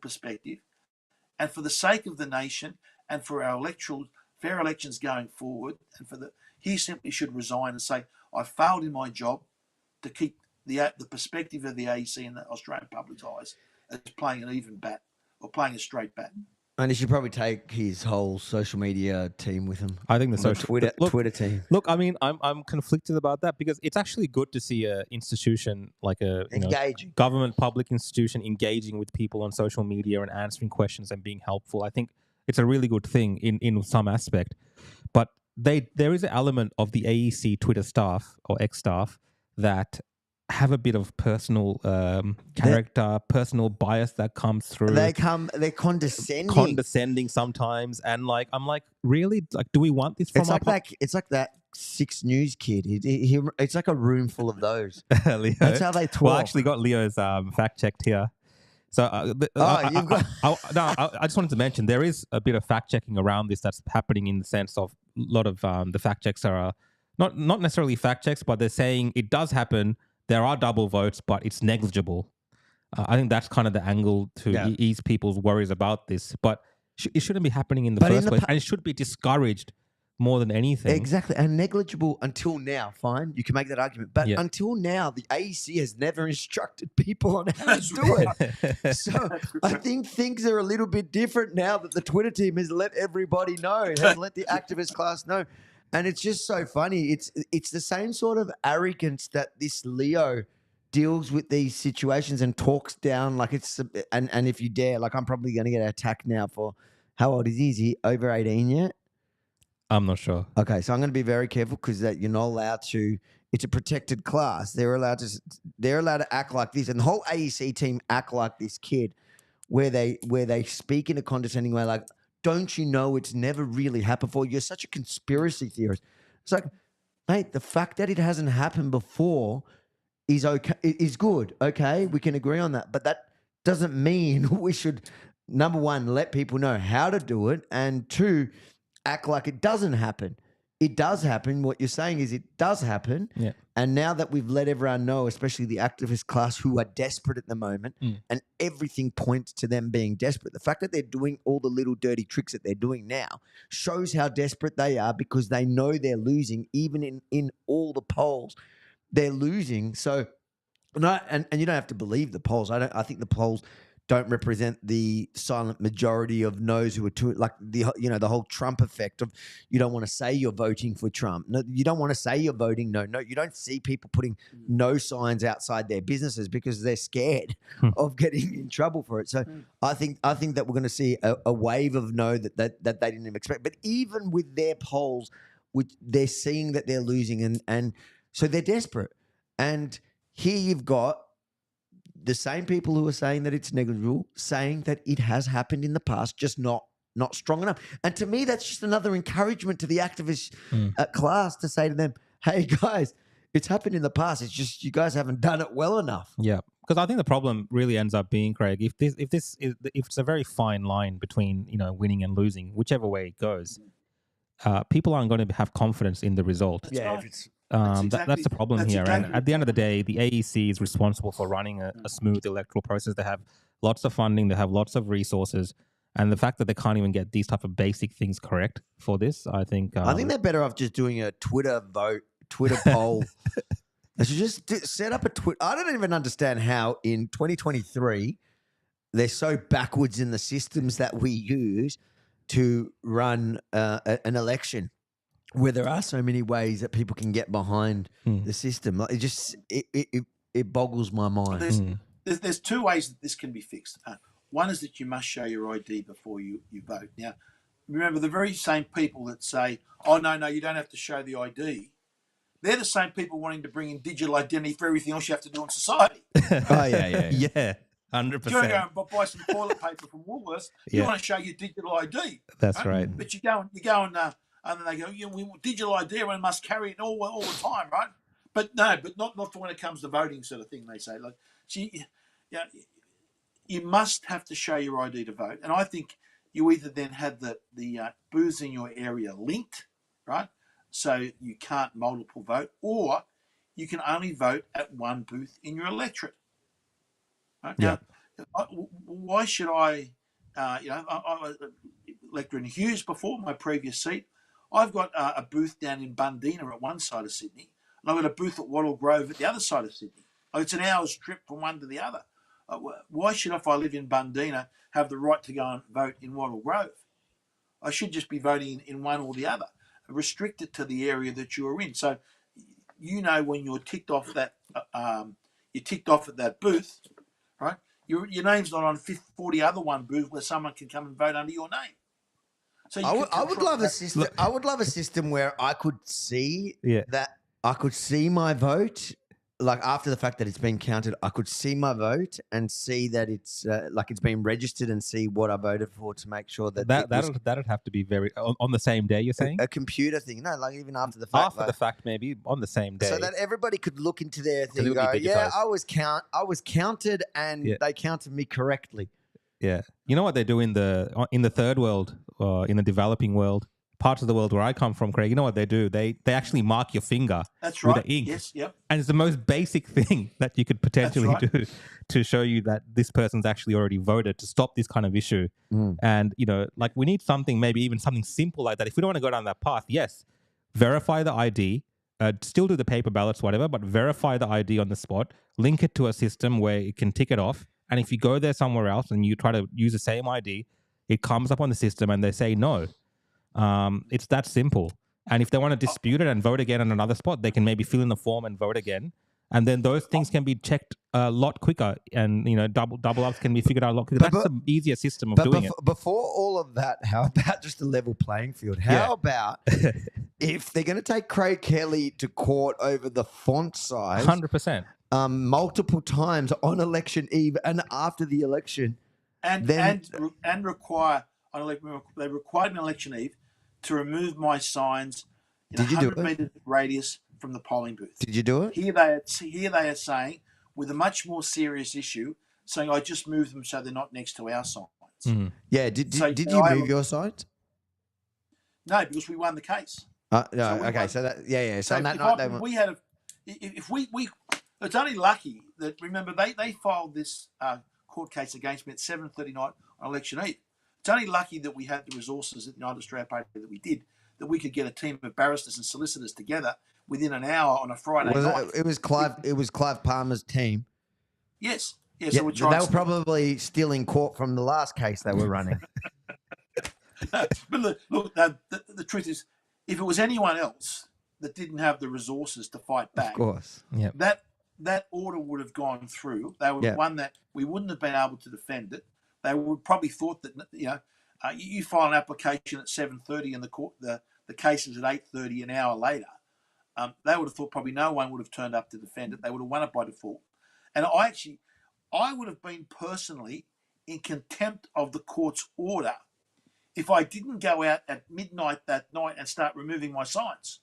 perspective, and for the sake of the nation and for our fair elections going forward, and he simply should resign and say, I failed in my job to keep the perspective of the AEC in the Australian public's eyes as playing an even bat or playing a straight bat. And he should probably take his whole social media team with him. I think the Twitter team. Look, I mean, I'm conflicted about that because it's actually good to see an institution like a government public institution engaging with people on social media and answering questions and being helpful. I think it's a really good thing in some aspect. But there is an element of the AEC Twitter staff or ex-staff that have a bit of personal character, personal bias that comes through. They're condescending sometimes, and I'm like, really? Like, do we want this from It's like that 6 News kid. It's like a room full of those. Leo. That's how they talk. Well, I actually got Leo's fact checked here. So, I just wanted to mention there is a bit of fact checking around this that's happening in the sense of a lot of the fact checks are not necessarily fact checks, but they're saying it does happen. There are double votes, but it's negligible. I think that's kind of the angle to ease people's worries about this. But it shouldn't be happening in the first place. And it should be discouraged more than anything. Exactly. And negligible until now. Fine. You can make that argument. But Yeah. until now, the AEC has never instructed people on how to That's do right. it. So I think things are a little bit different now that the Twitter team has let everybody know, has let the activist class know. And it's just so funny. It's the same sort of arrogance that this Leo deals with these situations and talks down like it's and if you dare, like I'm probably going to get attacked now for how old is he? Is he over 18 yet? I'm not sure. Okay, so I'm going to be very careful because that you're not allowed to. It's a protected class. They're allowed to act like this, and the whole AEC team act like this kid, where they speak in a condescending way, like, "Don't you know it's never really happened before? You're such a conspiracy theorist." It's like, mate, the fact that it hasn't happened before is okay, is good. Okay, we can agree on that, but that doesn't mean we should, number one, let people know how to do it, and two, act like it doesn't happen. It does happen. What you're saying is it does happen. Yeah. And now that we've let everyone know, especially the activist class who are desperate at the moment, and everything points to them being desperate, the fact that they're doing all the little dirty tricks that they're doing now shows how desperate they are because they know they're losing. Even in all the polls, they're losing. So, and you don't have to believe the polls. I think the polls don't represent the silent majority of no's who are too, like the whole Trump effect of you don't want to say you're voting for Trump. No, you don't want to say you're voting no. No, you don't see people putting no signs outside their businesses because they're scared of getting in trouble for it. So I think that we're going to see a wave of no that they didn't even expect. But even with their polls, which they're seeing that they're losing, and so they're desperate. And here you've got the same people who are saying that it's negligible, saying that it has happened in the past, just not strong enough. And to me, that's just another encouragement to the activist class to say to them, hey, guys, it's happened in the past. It's just you guys haven't done it well enough. Yeah, because I think the problem really ends up being, Craig, if it's a very fine line between winning and losing, whichever way it goes, people aren't going to have confidence in the result. That's right. That's the problem here. And at the end of the day, the AEC is responsible for running a smooth electoral process. They have lots of funding. They have lots of resources. And the fact that they can't even get these type of basic things correct for this, I think they're better off just doing a Twitter poll. They should just set up a Twitter. I don't even understand how in 2023 they're so backwards in the systems that we use to run an election, where there are so many ways that people can get behind the system. Like, it boggles my mind. There's two ways that this can be fixed. One is that you must show your ID before you vote. Now, remember, the very same people that say, oh, no, you don't have to show the ID, they're the same people wanting to bring in digital identity for everything else you have to do in society. Oh, yeah. Yeah, 100%. If you want to go and buy some toilet paper from Woolworths, you want to show your digital ID. That's right. But you go and then they go, digital ID, everyone must carry it all the time, right? But no, but not for when it comes to voting, sort of thing. They say, like, you must have to show your ID to vote, and I think you either then have the booths in your area linked, right, so you can't multiple vote, or you can only vote at one booth in your electorate. Right? Yeah. Now, why should I was electorate in Hughes before, my previous seat. I've got a booth down in Bundeena at one side of Sydney, and I've got a booth at Wattle Grove at the other side of Sydney. It's an hour's trip from one to the other. Why should, if I live in Bundeena, have the right to go and vote in Wattle Grove? I should just be voting in one or the other. Restrict it to the area that you're in. So, when you're ticked off that, you're ticked off at that booth, right? Your name's not on 40 other one booth where someone can come and vote under your name. So I would love a system. I would love a system where I could see that I could see my vote, like after the fact that it's been counted. I could see my vote and see that it's it's been registered and see what I voted for to make sure that that'd have to be very on the same day. You're saying a computer thing? No, like even after the fact. After the fact, maybe on the same day, so that everybody could look into their thing. And go, yeah, I was counted, and they counted me correctly. Yeah, you know what they do in the third world, in the developing world, parts of the world where I come from, Craig, you know what they do? They actually mark your finger That's with right. the ink. Yes. Yep. And it's the most basic thing that you could potentially do to show you that this person's actually already voted, to stop this kind of issue. And, you know, like, we need something, maybe even something simple like that. If we don't want to go down that path, yes, verify the ID, still do the paper ballots, whatever, but verify the ID on the spot, link it to a system where it can tick it off. And if you go there somewhere else and you try to use the same ID, it comes up on the system and they say no. It's that simple. And if they want to dispute it and vote again on another spot, they can maybe fill in the form and vote again. And then those things can be checked a lot quicker, and, you know, double ups can be figured out a lot quicker. That's the easier system of doing it. Before all of that, how about just a level playing field? How about if they're going to take Craig Kelly to court over the font size, 100%, multiple times on election eve and after the election, and require they required an election eve to remove my signs in a 100-meter radius from the polling booth. Did you do it? Here they are saying, with a much more serious issue, saying I just moved them so they're not next to our signs. Yeah. Did you move your signs? No, because we won the case. No. Okay. So that So on that night if we it's only lucky that, remember, they filed this court case against me at 7:30 night on election eve. It's only lucky that we had the resources at United Australia Party that we did, that we could get a team of barristers and solicitors together within an hour on a Friday night. It was Clive Palmer's team. Yes. So they were probably still in court from the last case they were running. But look, the truth is, if it was anyone else that didn't have the resources to fight back, of course, that order would have gone through. They would have won that. We wouldn't have been able to defend it. They would probably thought that, you know, you file an application at 7:30 and the case is at 8:30 an hour later. They would have thought probably no one would have turned up to defend it. They would have won it by default. And I would have been personally in contempt of the court's order if I didn't go out at midnight that night and start removing my signs.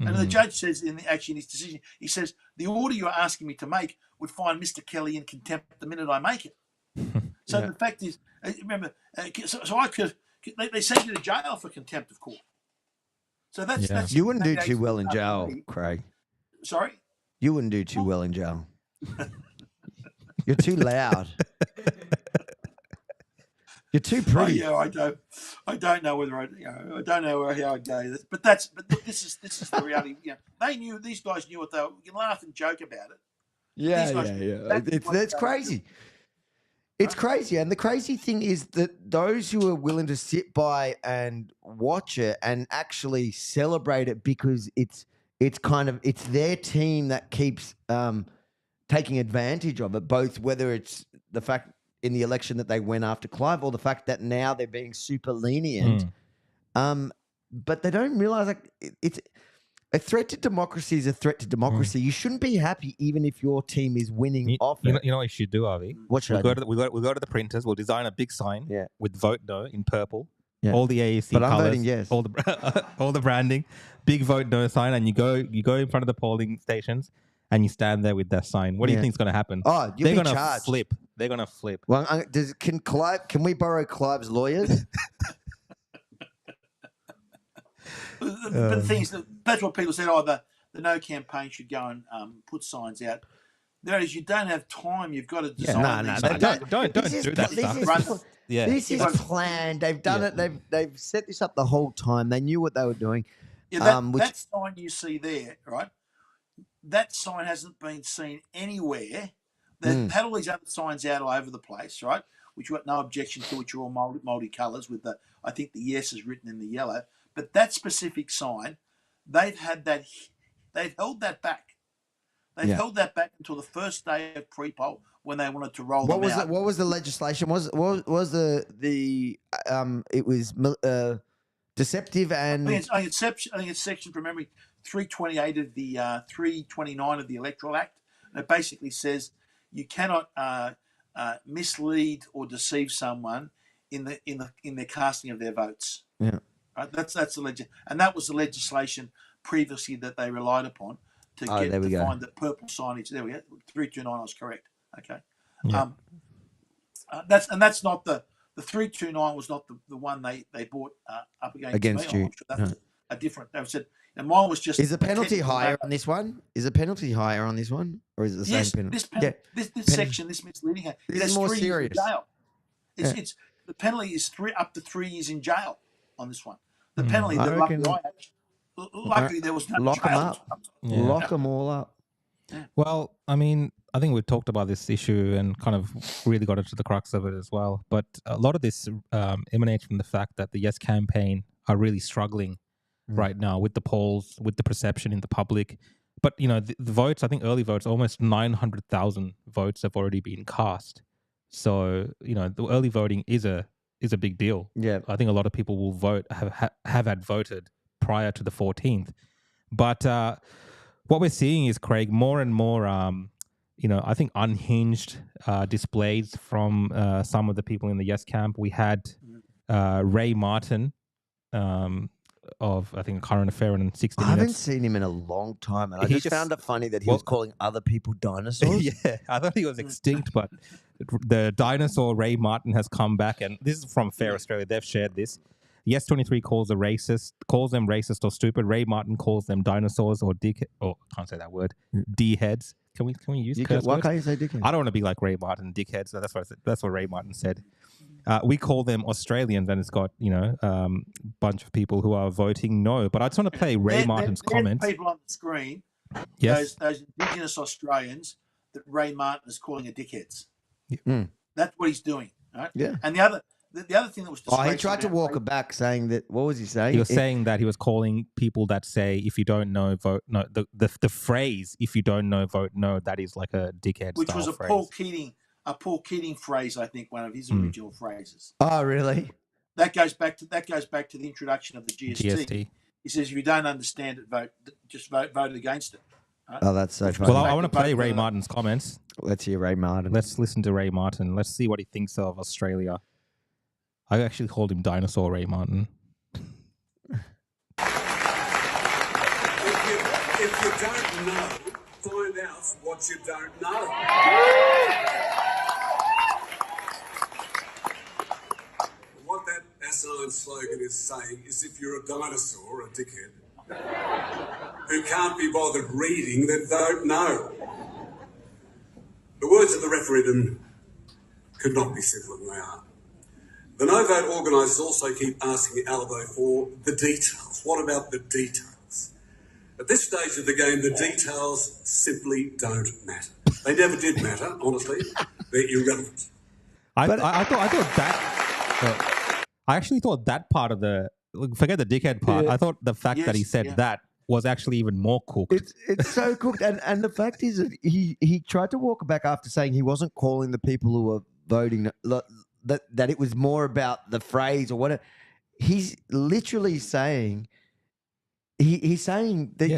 And the judge says in his decision, he says, the order you're asking me to make would find Mr. Kelly in contempt the minute I make it. So the fact is, remember, so I could, they send you to jail for contempt of court. So that's you wouldn't do too well in jail, Craig. Sorry? You wouldn't do too well in jail. You're too loud. You're too pretty. I don't know whether I don't know how I'd go. But this is the reality. You know, they knew, these guys knew what they were. You can laugh and joke about it. It's crazy. It's crazy. And the crazy thing is that those who are willing to sit by and watch it and actually celebrate it, because it's their team that keeps taking advantage of it, both whether it's the fact in the election that they went after Clive or the fact that now they're being super lenient. But they don't realize, like, it's a threat to democracy is a threat to democracy. You shouldn't be happy even if your team is winning off it. You know what you should do, Avi? What should we'll go to the printers. We'll design a big sign with vote no in purple. Yeah. All the AEC but colors. I'm voting yes. All the branding, big vote no sign, and you go in front of the polling stations and you stand there with that sign. What do you think is going to happen? Oh, they're going to flip. They're going to flip. Well, can we borrow Clive's lawyers? But the thing is, that's what people said. The no campaign should go and put signs out. There is, you don't have time. You've got to design. Don't do that stuff. This is planned. They've done it. They've set this up the whole time. They knew what they were doing. Yeah, that sign you see there, right? That sign hasn't been seen anywhere. They've had all these other signs out all over the place, right? Which you've got no objection to, which are all multicolours with I think the yes is written in the yellow. But that specific sign, they've held that back. They've held that back until the first day of pre-poll when they wanted to roll them out. What was the legislation? Was it was deceptive and I think it's section from memory 328 of the 329 of the Electoral Act, and it basically says you cannot mislead or deceive someone in their casting of their votes. Yeah. Right? That's the and that was the legislation previously that they relied upon to find the purple signage. There we go. 329 was correct. Okay. Yeah. That's not the the 329 was not the one they brought up Against me. you. I'm sure that was a different. They said, and mine was just. Is the penalty higher on this one? Is the penalty higher on this one, or is it the same penalty? This section, this misleading. This is more 3 years in serious. jail. It's the penalty is up to 3 years in jail on this one. The penalty that luckily there was no lock them jail. up. Lock them all up. Well, I mean, I think we've talked about this issue and kind of really got into the crux of it as well. But a lot of this emanates from the fact that the Yes campaign are really struggling right now with the polls, with the perception in the public. But, you know, the votes, I think early votes, almost 900,000 votes have already been cast. So, you know, the early voting is a big deal. Yeah. I think a lot of people will vote, have had voted prior to the 14th. But what we're seeing is, Craig, more and more, you know, I think unhinged displays from some of the people in the Yes camp. We had Ray Martin of, I think, A Current Affair in 60 Minutes. I haven't seen him in a long time, and I just found it funny that he was calling other people dinosaurs. Yeah, I thought he was extinct, but the dinosaur Ray Martin has come back, and this is from Fair Australia. They've shared this. Yes 23 calls them racist or stupid. Ray Martin calls them dinosaurs or I can't say that word. D-heads. Can we use curse Why words? can't you say dickhead? I don't want to be like Ray Martin, dickheads. So that's what Ray Martin said. We call them Australians, and it's got, you know, bunch of people who are voting no. But I just want to play Ray Martin's comments. People on the screen, yes, those Indigenous Australians that Ray Martin is calling a dickheads. Mm. That's what he's doing, right? Yeah. And the other thing that was he tried to walk it back, saying that. What was he saying? He was saying that he was calling people that say, "If you don't know, vote no." The phrase "if you don't know, vote no," that is like a dickhead, which style was a phrase. Paul Keating phrase, I think, one of his original phrases. Oh, really? That goes back to the introduction of the GST. He says, if you don't understand it, vote against it. Right? Oh, that's so funny. Well, I want to play Ray Martin's comments. Let's hear Ray Martin. Let's listen to Ray Martin. Let's see what he thinks of Australia. I actually called him Dinosaur Ray Martin. If you don't know, find out what you don't know. What that asinine slogan is saying is, if you're a dinosaur, a dickhead, who can't be bothered reading, then vote no. The words of the referendum could not be simpler than they are. The no vote organisers also keep asking Albo for the details. What about the details? At this stage of the game, the details simply don't matter. They never did matter, honestly. They're irrelevant. I actually thought that part of the, forget the dickhead part. I thought the fact that he said that was actually even more cooked. It's so cooked, and the fact is that he tried to walk back after saying he wasn't calling the people who were voting that it was more about the phrase or whatever. He's literally saying he's saying that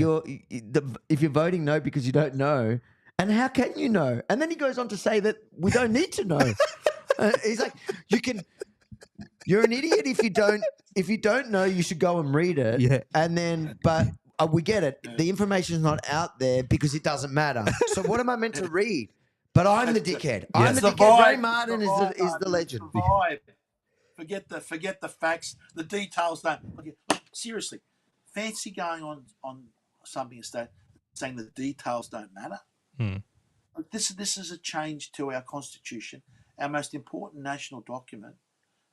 if you're voting no because you don't know, and how can you know? And then he goes on to say that we don't need to know. He's like, you're an idiot if you don't know, you should go and read it. Yeah. And then, but we get it. The information is not out there because it doesn't matter. So what am I meant to read? But I'm the dickhead. I'm the dickhead. Ray Martin is the legend. Forget the facts. The details don't. Look, seriously, fancy going on something saying the details don't matter. This is a change to our constitution, our most important national document.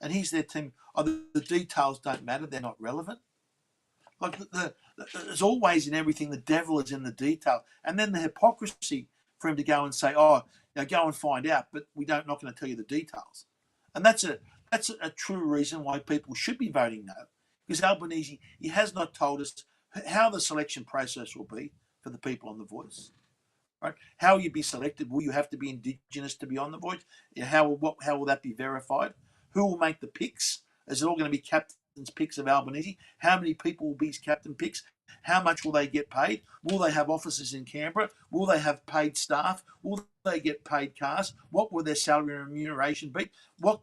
And he's their team. The details don't matter. They're not relevant. Like there's always in everything, the devil is in the detail. And then the hypocrisy for him to go and say, go and find out, but not going to tell you the details. And that's a true reason why people should be voting no. Because Albanese, he has not told us how the selection process will be for the people on The Voice. Right? How will you be selected? Will you have to be Indigenous to be on The Voice? How will that be verified? Who will make the picks? Is it all going to be captain's picks of Albanese? How many people will be his captain picks? How much will they get paid? Will they have offices in Canberra? Will they have paid staff? Will they get paid cars? What will their salary and remuneration be? What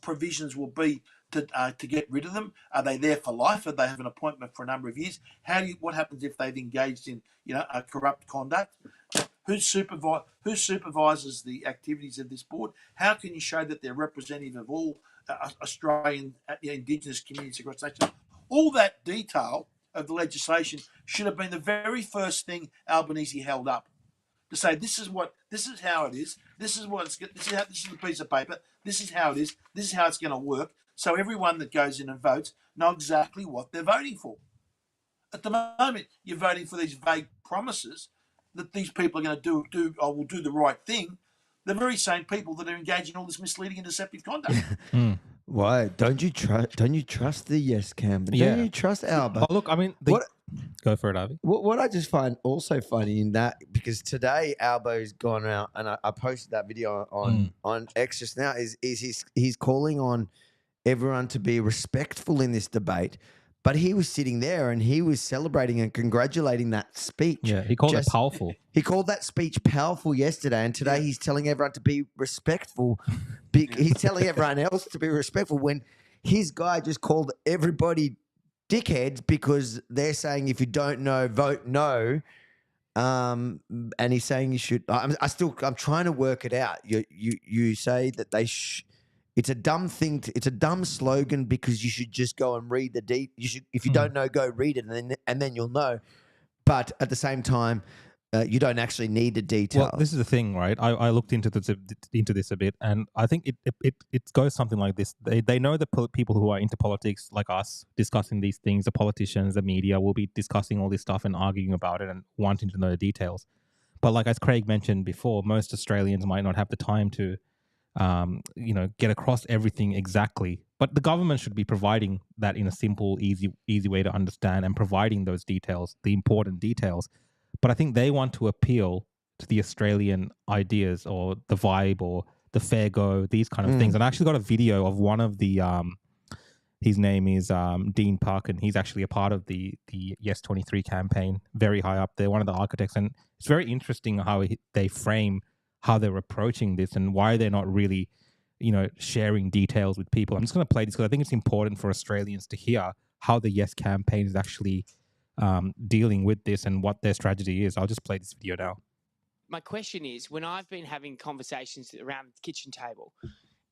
provisions will be to get rid of them? Are they there for life? Or they have an appointment for a number of years? What happens if they've engaged in a corrupt conduct? Who supervises the activities of this board? How can you show that they're representative of all Australian Indigenous communities across the nation. All that detail of the legislation should have been the very first thing Albanese held up to say this is how it is. This is the piece of paper. This is how it is. This is how it's going to work. So everyone that goes in and votes know exactly what they're voting for. At the moment, you're voting for these vague promises that these people are going to will do the right thing. The very same people that are engaging in all this misleading and deceptive conduct. Why don't you trust the yes cam? Don't you trust Alba? Oh, look, I mean, go for it, Avi. What I just find also funny in that, because today Albo's gone out and I posted that video on X just now, is he's calling on everyone to be respectful in this debate. But he was sitting there and he was celebrating and congratulating that speech. Yeah, he called it powerful. He called that speech powerful yesterday, and today he's telling everyone to be respectful. He's telling everyone else to be respectful when his guy just called everybody dickheads because they're saying if you don't know, vote no. And he's saying you should. I'm trying to work it out. You say that they. It's a dumb thing. It's a dumb slogan because you should just go and read the You should, if you don't know, go read it, and then you'll know. But at the same time, you don't actually need the detail. Well, this is the thing, right? I looked into this a bit, and I think it goes something like this. They know the people who are into politics, like us, discussing these things. The politicians, the media, will be discussing all this stuff and arguing about it and wanting to know the details. But like as Craig mentioned before, most Australians might not have the time to get across everything exactly. But the government should be providing that in a simple, easy way to understand and providing those details, the important details. But I think they want to appeal to the Australian ideas or the vibe or the fair go, these kind of things. And I actually got a video of one of the, his name is Dean Park, and he's actually a part of the Yes 23 campaign, very high up there, one of the architects. And it's very interesting how they frame how they're approaching this and why they're not really, sharing details with people. I'm just going to play this because I think it's important for Australians to hear how the Yes campaign is actually dealing with this and what their strategy is. I'll just play this video now. My question is, when I've been having conversations around the kitchen table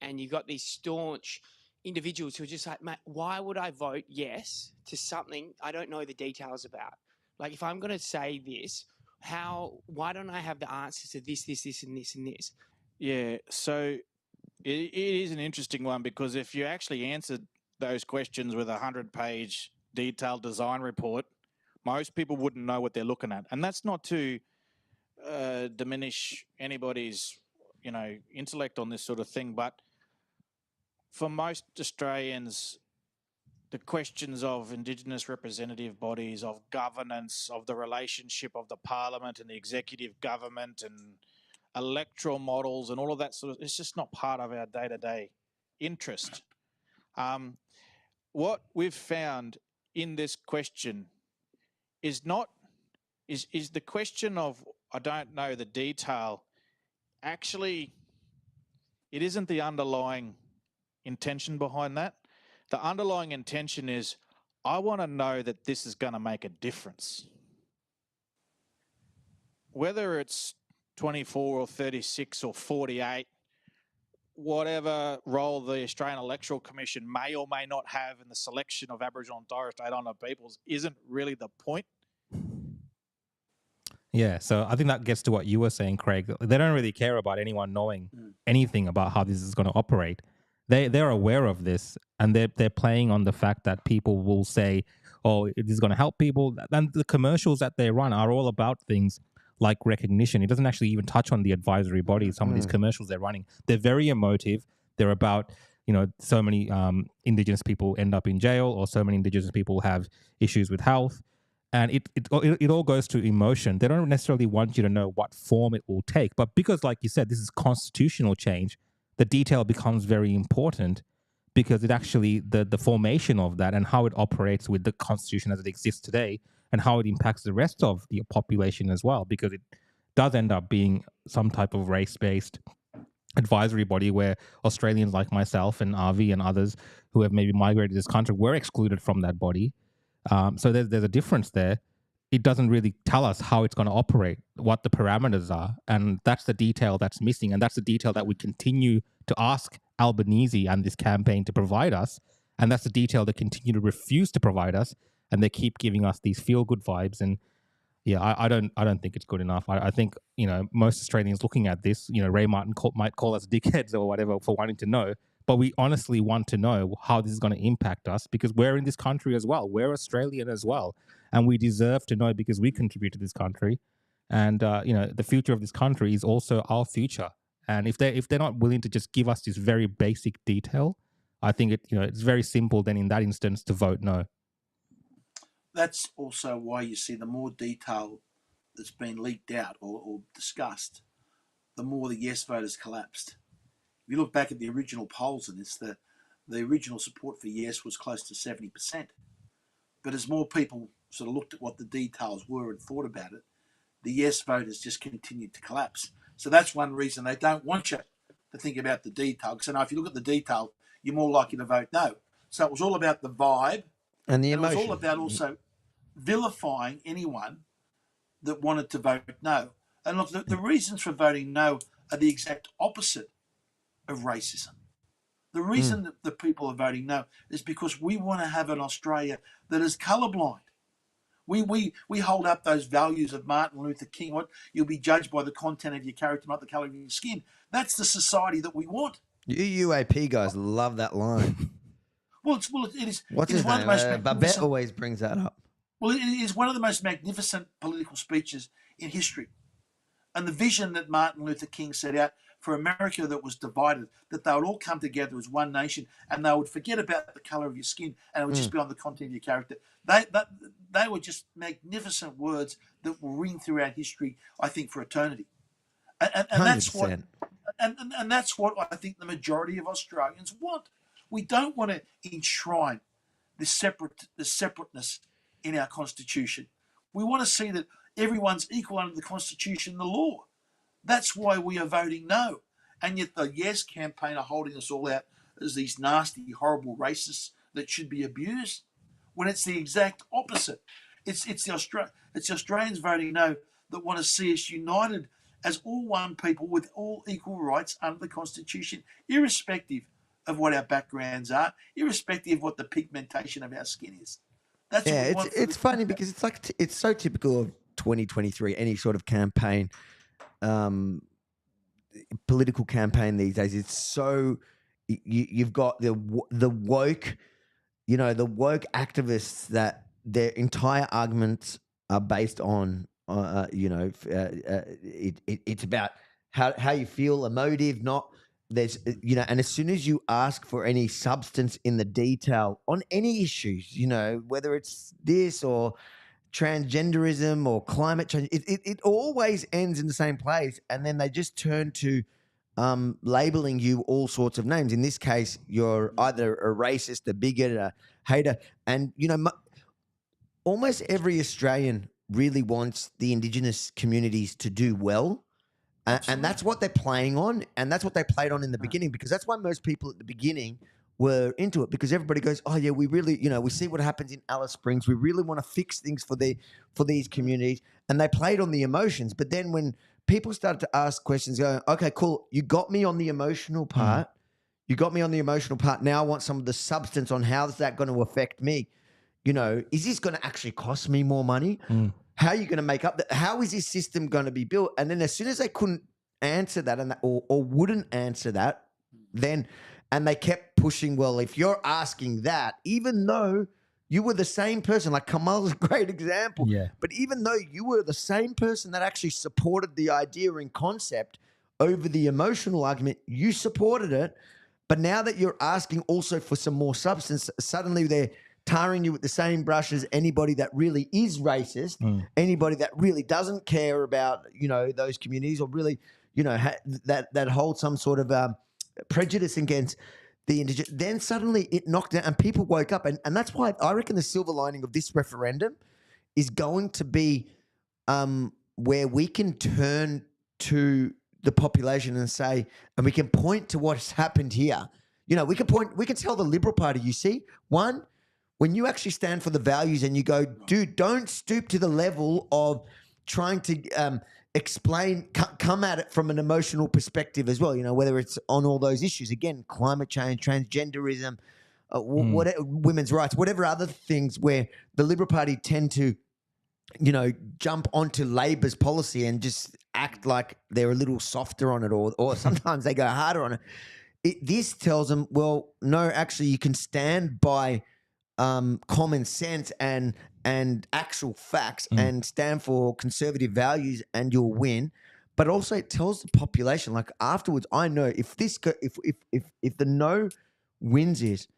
and you've got these staunch individuals who are just like, mate, why would I vote yes to something I don't know the details about? Like, if I'm going to say this, why don't I have the answers to this, and this, and this? Yeah, so it is an interesting one because if you actually answered those questions with a 100-page detailed design report, most people wouldn't know what they're looking at. And that's not to diminish anybody's, intellect on this sort of thing, but for most Australians, the questions of Indigenous representative bodies, of governance, of the relationship of the Parliament and the executive government and electoral models and all of that it's just not part of our day-to-day interest. What we've found in this question is the question of I don't know the detail. Actually, it isn't the underlying intention behind that. The underlying intention is, I want to know that this is going to make a difference. Whether it's 24 or 36 or 48, whatever role the Australian Electoral Commission may or may not have in the selection of Aboriginal and Torres Strait Islander peoples isn't really the point. Yeah, so I think that gets to what you were saying, Craig. They don't really care about anyone knowing anything about how this is going to operate. They're aware of this, and they're playing on the fact that people will say, "Oh, this is going to help people." And the commercials that they run are all about things like recognition. It doesn't actually even touch on the advisory bodies. Some of these commercials they're running, they're very emotive. They're about so many Indigenous people end up in jail, or so many Indigenous people have issues with health, and it all goes to emotion. They don't necessarily want you to know what form it will take, but because, like you said, this is constitutional change. The detail becomes very important because it actually, the formation of that and how it operates with the Constitution as it exists today and how it impacts the rest of the population as well, because it does end up being some type of race-based advisory body where Australians like myself and Avi and others who have maybe migrated to this country were excluded from that body. So there's a difference there. It doesn't really tell us how it's going to operate, what the parameters are. And that's the detail that's missing. And that's the detail that we continue to ask Albanese and this campaign to provide us, and that's the detail they continue to refuse to provide us, and they keep giving us these feel-good vibes. And yeah, I don't think it's good enough. I think, most Australians looking at this, Ray Martin might call us dickheads or whatever for wanting to know, but we honestly want to know how this is going to impact us, because we're in this country as well. We're Australian as well, and we deserve to know because we contribute to this country. And the future of this country is also our future. And if they're not willing to just give us this very basic detail, I think it's very simple then in that instance to vote no. That's also why you see the more detail that's been leaked out or discussed, the more the yes voters collapsed. If you look back at the original polls in this, the original support for yes was close to 70%. But as more people sort of looked at what the details were and thought about it, the yes voters just continued to collapse. So that's one reason they don't want you to think about the detail. Because if you look at the detail, you're more likely to vote no. So it was all about the vibe and the emotion. It was all about also vilifying anyone that wanted to vote no. And look, the reasons for voting no are the exact opposite of racism. The reason that the people are voting no is because we want to have an Australia that is colourblind. We hold up those values of Martin Luther King. What you'll be judged by the content of your character, not the colour of your skin. That's the society that we want. You UAP guys love that line. It is. What's his name? Babette always brings that up. Well, it is one of the most magnificent political speeches in history. And the vision that Martin Luther King set out for America that was divided, that they would all come together as one nation and they would forget about the colour of your skin and it would just be on the content of your character. They were just magnificent words that will ring throughout history, I think, for eternity. And that's what and that's what I think the majority of Australians want. We don't want to enshrine the separateness in our constitution. We want to see that everyone's equal under the constitution and the law. That's why we are voting no. And yet the yes campaign are holding us all out as these nasty, horrible racists that should be abused, when it's the exact opposite. It's the Australians voting no that want to see us united as all one people with all equal rights under the constitution, irrespective of what our backgrounds are, irrespective of what the pigmentation of our skin is. That's it's funny because it's so typical of 2023. Any sort of campaign, political campaign these days. It's so you've got the woke, the woke activists that their entire arguments are based on. It's about how you feel, emotive, not. There's, and as soon as you ask for any substance in the detail on any issues, whether it's this or transgenderism or climate change, it always ends in the same place. And then they just turn to labeling you all sorts of names. In this case, you're either a racist, a bigot, a hater. And, almost every Australian really wants the Indigenous communities to do well. And that's what they're playing on, and that's what they played on in the beginning, because that's why most people at the beginning were into it, because everybody goes, oh, yeah, we really, we see what happens in Alice Springs. We really want to fix things for these communities. And they played on the emotions. But then when people started to ask questions, going, okay, cool, you got me on the emotional part. You got me on the emotional part. Now I want some of the substance on how is that going to affect me. Is this going to actually cost me more money? How are you going to make up that? How is this system going to be built? And then as soon as they couldn't answer that or wouldn't answer that, and they kept pushing, well, if you're asking that, even though you were the same person, like Kamal's a great example, but even though you were the same person that actually supported the idea and concept over the emotional argument, you supported it. But now that you're asking also for some more substance, suddenly they're tarring you with the same brush as anybody that really is racist, anybody that really doesn't care about, those communities, or really, that holds some sort of prejudice against the Indigenous. Then suddenly it knocked down and people woke up. And that's why I reckon the silver lining of this referendum is going to be where we can turn to the population and say, and we can point to what's happened here. We can tell the Liberal Party, you see, one, when you actually stand for the values and you go, dude, don't stoop to the level of trying to come at it from an emotional perspective as well, whether it's on all those issues, again, climate change, transgenderism, women's rights, whatever other things where the Liberal Party tend to, jump onto Labor's policy and just act like they're a little softer on it, or sometimes they go harder on it. This tells them, well, no, actually you can stand by common sense and actual facts and stand for conservative values and you'll win. But also it tells the population, like afterwards, I know if the no wins is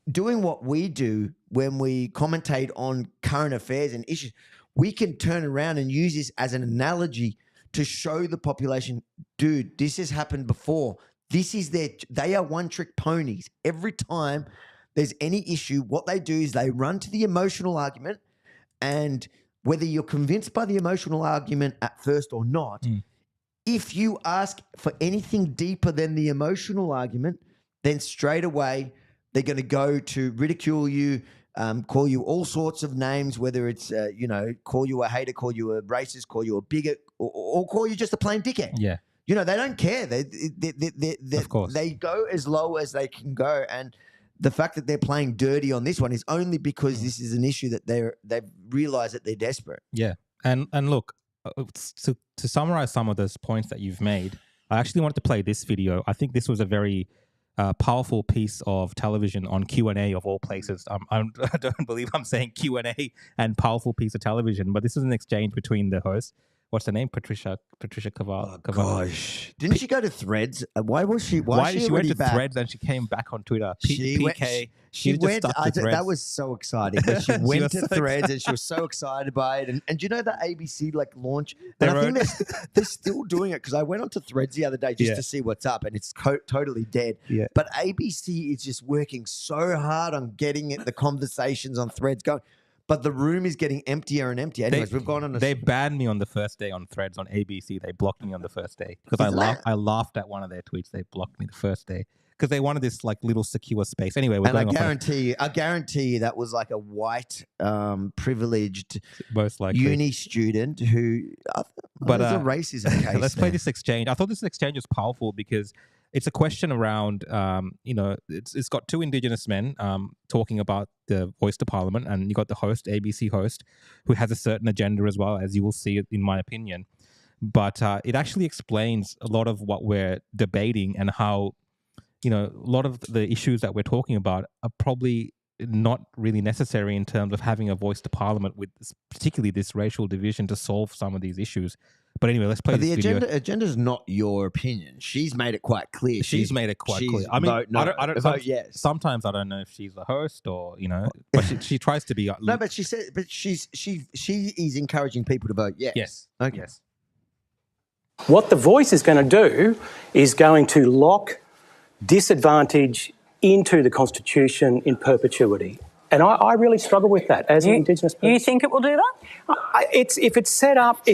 doing what we do when we commentate on current affairs and issues, we can turn around and use this as an analogy to show the population, dude, this has happened before. They are one-trick ponies. Every time there's any issue, what they do is they run to the emotional argument, and whether you're convinced by the emotional argument at first or not, if you ask for anything deeper than the emotional argument, then straight away they're going to go to ridicule you, call you all sorts of names, whether it's, call you a hater, call you a racist, call you a bigot, or call you just a plain dickhead. Yeah. They don't care. Of course. They go as low as they can go. And the fact that they're playing dirty on this one is only because this is an issue that they've realized that they're desperate. Yeah. And look, to summarize some of those points that you've made, I actually wanted to play this video. I think this was a very powerful piece of television on Q&A of all places. I don't believe I'm saying Q&A and powerful piece of television, but this is an exchange between the host. What's her name? Patricia Cavallo. Oh, gosh. Didn't she go to Threads? Why was she? Why she went to back? Threads and she came back on Twitter? She went. That was so exciting. But she went to Threads and she was so excited by it. And do you know that ABC launch? And I think they're still doing it, because I went onto Threads the other day just to see what's up, and it's totally dead. Yeah. But ABC is just working so hard on getting the conversations on Threads going. But the room is getting emptier and emptier. Anyways, we've gone on. They banned me on the first day on Threads on ABC. They blocked me on the first day because I laughed at one of their tweets. They blocked me the first day because they wanted this little secure space. Anyway, I guarantee you that was like a white, privileged, most likely uni student who. But it's a racism case. Let's play this exchange. I thought this exchange was powerful because it's a question around, it's got two Indigenous men talking about the voice to Parliament, and you got the host, ABC host, who has a certain agenda as well, as you will see, in my opinion. But it actually explains a lot of what we're debating and how, a lot of the issues that we're talking about are probably not really necessary in terms of having a voice to Parliament with particularly this racial division to solve some of these issues. But anyway, let's play this video. The agenda is not your opinion. She's made it quite clear. She's made it quite clear. I mean, vote yes. Sometimes I don't know if she's the host or, but she tries to be. No, but she said, she is encouraging people to vote yes. Yes. Okay. Yes. What the voice is going to do is going to lock disadvantage into the Constitution in perpetuity. And I really struggle with that as an Indigenous person. You think it will do that? If it's set up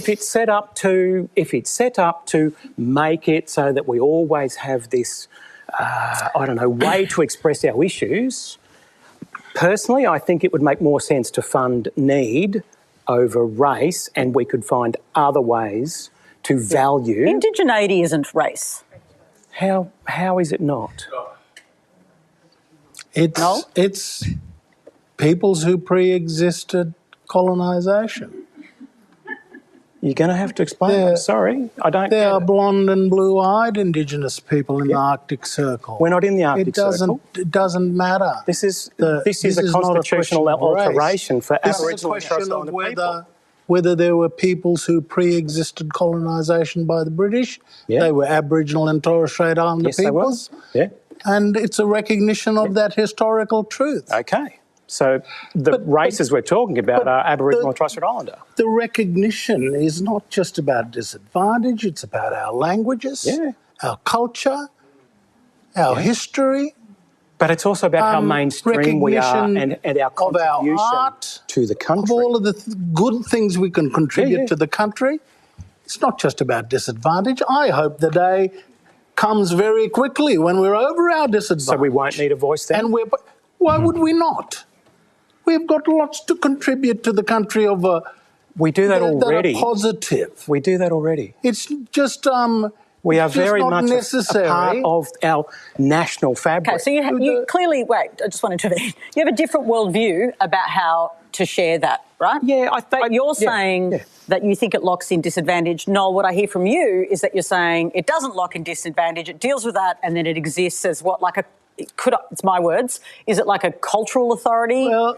to make it so that we always have this, way to express our issues. Personally, I think it would make more sense to fund need over race, and we could find other ways to value. Indigeneity isn't race. How is it not? It's peoples who pre-existed colonisation. You're going to have to explain. I'm sorry, I don't. There are blonde and blue-eyed Indigenous people in the Arctic Circle. We're not in the Arctic Circle. It doesn't matter. This is a constitutional alteration for Aboriginal and Torres Strait Islander people. Whether there were peoples who pre-existed colonisation by the British, they were Aboriginal and Torres Strait Islander peoples. Yeah. And it's a recognition of that historical truth. Okay. So the races we're talking about are Aboriginal and Torres Strait Islander. The recognition is not just about disadvantage, it's about our languages, our culture, our history. But it's also about how mainstream we are and our contribution art, to the country. Of all of the good things we can contribute to the country. It's not just about disadvantage. I hope the day comes very quickly when we're over our disadvantage. So we won't need a voice then? And why would we not? We've got lots to contribute to the country of We do that already. That are positive. We do that already. It's just we are it's just very not much necessary. a part of our national fabric. Okay, so you clearly, wait, I just wanted to intervene. You have a different worldview about how to share that, right? Yeah, I think... But you're saying that you think it locks in disadvantage. No, what I hear from you is that you're saying it doesn't lock in disadvantage, it deals with that, and then it exists as what, like it's my words, is it like a cultural authority? Well,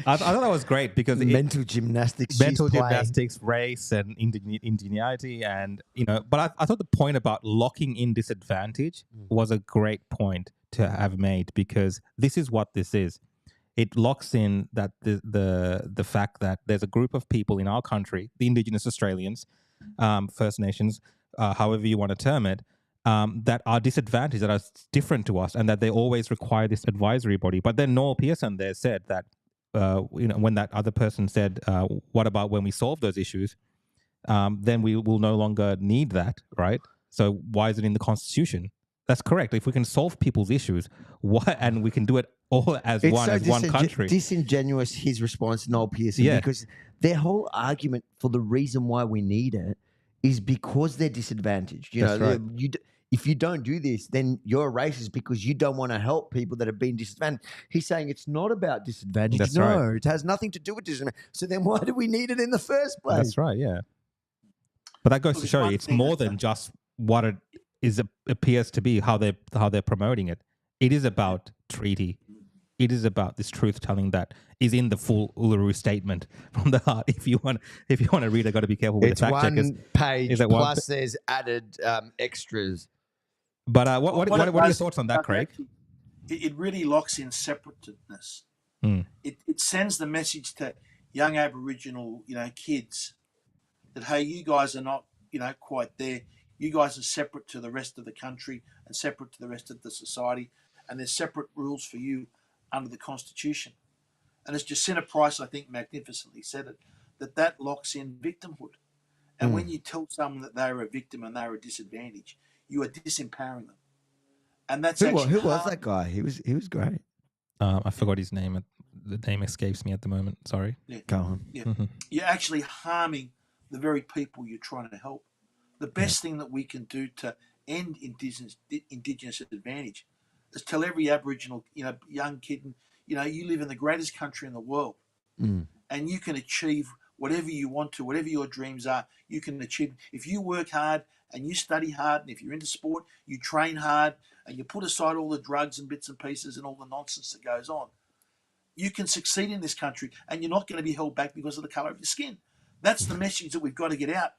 I thought that was great because mental gymnastics, race, and ingenuity, and But I thought the point about locking in disadvantage was a great point to have made, because this is what this is. It locks in that the fact that there's a group of people in our country, the Indigenous Australians, First Nations, however you want to term it, that are disadvantaged, that are different to us, and that they always require this advisory body. But then Noel Pearson there said that. When that other person said, what about when we solve those issues, then we will no longer need that, right? So why is it in the Constitution? That's correct. If we can solve people's issues, and we can do it all as one country. Disingenuous, his response to Noel Pearson, because their whole argument for the reason why we need it is because they're disadvantaged. That's right. If you don't do this, then you're a racist because you don't want to help people that have been disadvantaged. He's saying it's not about disadvantage. That's no, right. It has nothing to do with disadvantage. So then why do we need it in the first place? That's right, yeah. But that goes to show you it's more than just what it appears to be, how they're promoting it. It is about treaty. It is about this truth-telling that is in the full Uluru Statement from the heart. If you want to read it, got to be careful with the fact checkers. It's one page plus there's added extras. But what are your thoughts on that, Craig? It really locks in separativeness. It sends the message to young Aboriginal, kids that, hey, you guys are not, quite there. You guys are separate to the rest of the country and separate to the rest of the society, and there's separate rules for you under the Constitution. And as Jacinta Price, I think, magnificently said it, that locks in victimhood. And when you tell someone that they're a victim and they're a disadvantage, you are disempowering them. And that's who was that guy? He was great. I forgot his name. The name escapes me at the moment. Sorry. Yeah. Go on. Yeah. You're actually harming the very people you're trying to help. The best thing that we can do to end Indigenous advantage is tell every Aboriginal, young kid, you live in the greatest country in the world, and you can achieve whatever you want to, whatever your dreams are, you can achieve. If you work hard and you study hard, and if you're into sport, you train hard, and you put aside all the drugs and bits and pieces and all the nonsense that goes on, you can succeed in this country, and you're not going to be held back because of the colour of your skin. That's the message that we've got to get out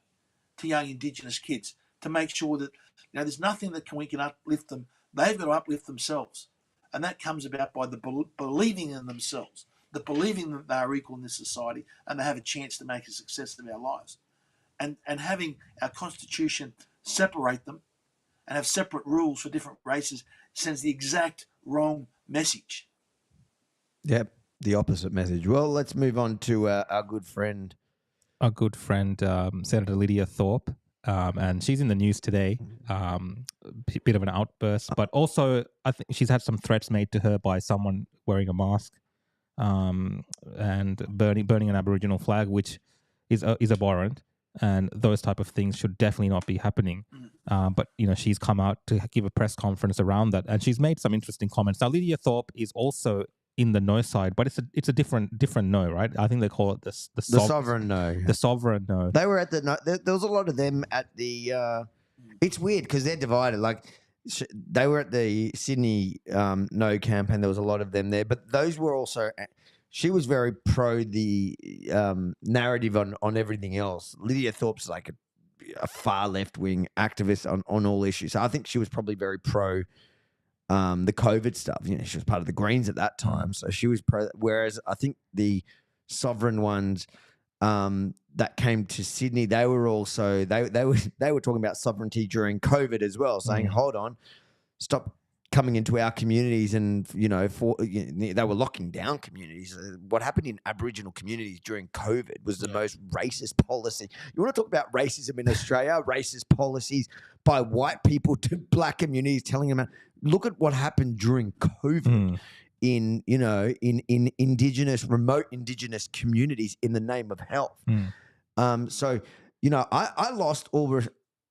to young Indigenous kids, to make sure that there's nothing that we can uplift them. They've got to uplift themselves. And that comes about by the believing in themselves, the believing that they are equal in this society and they have a chance to make a success of our lives. And having our Constitution separate them and have separate rules for different races sends the exact wrong message. Yep, the opposite message. Well, let's move on to our good friend. Senator Lydia Thorpe. And she's in the news today. Bit of an outburst, but also I think she's had some threats made to her by someone wearing a mask, and burning an Aboriginal flag, which is abhorrent, and those type of things should definitely not be happening. But she's come out to give a press conference around that, and she's made some interesting comments. Now, Lydia Thorpe is also in the no side, but it's a different no, right? I think they call it the sovereign no. The sovereign no. They were at the no. There was a lot of them at the. It's weird because they're divided. Like they were at the Sydney no camp, and there was a lot of them there. But those were also. She was very pro the narrative on everything else. Lydia Thorpe's like a far left wing activist on all issues. So I think she was probably very pro. The COVID stuff, she was part of the Greens at that time, so she was pro. Whereas I think the sovereign ones that came to Sydney, they were also they were talking about sovereignty during COVID as well, saying, "Hold on, stop coming into our communities," and they were locking down communities. What happened in Aboriginal communities during COVID was the most racist policy. You want to talk about racism in Australia? Racist policies by white people to black communities, telling them, look at what happened during COVID in indigenous, remote indigenous communities in the name of health. So,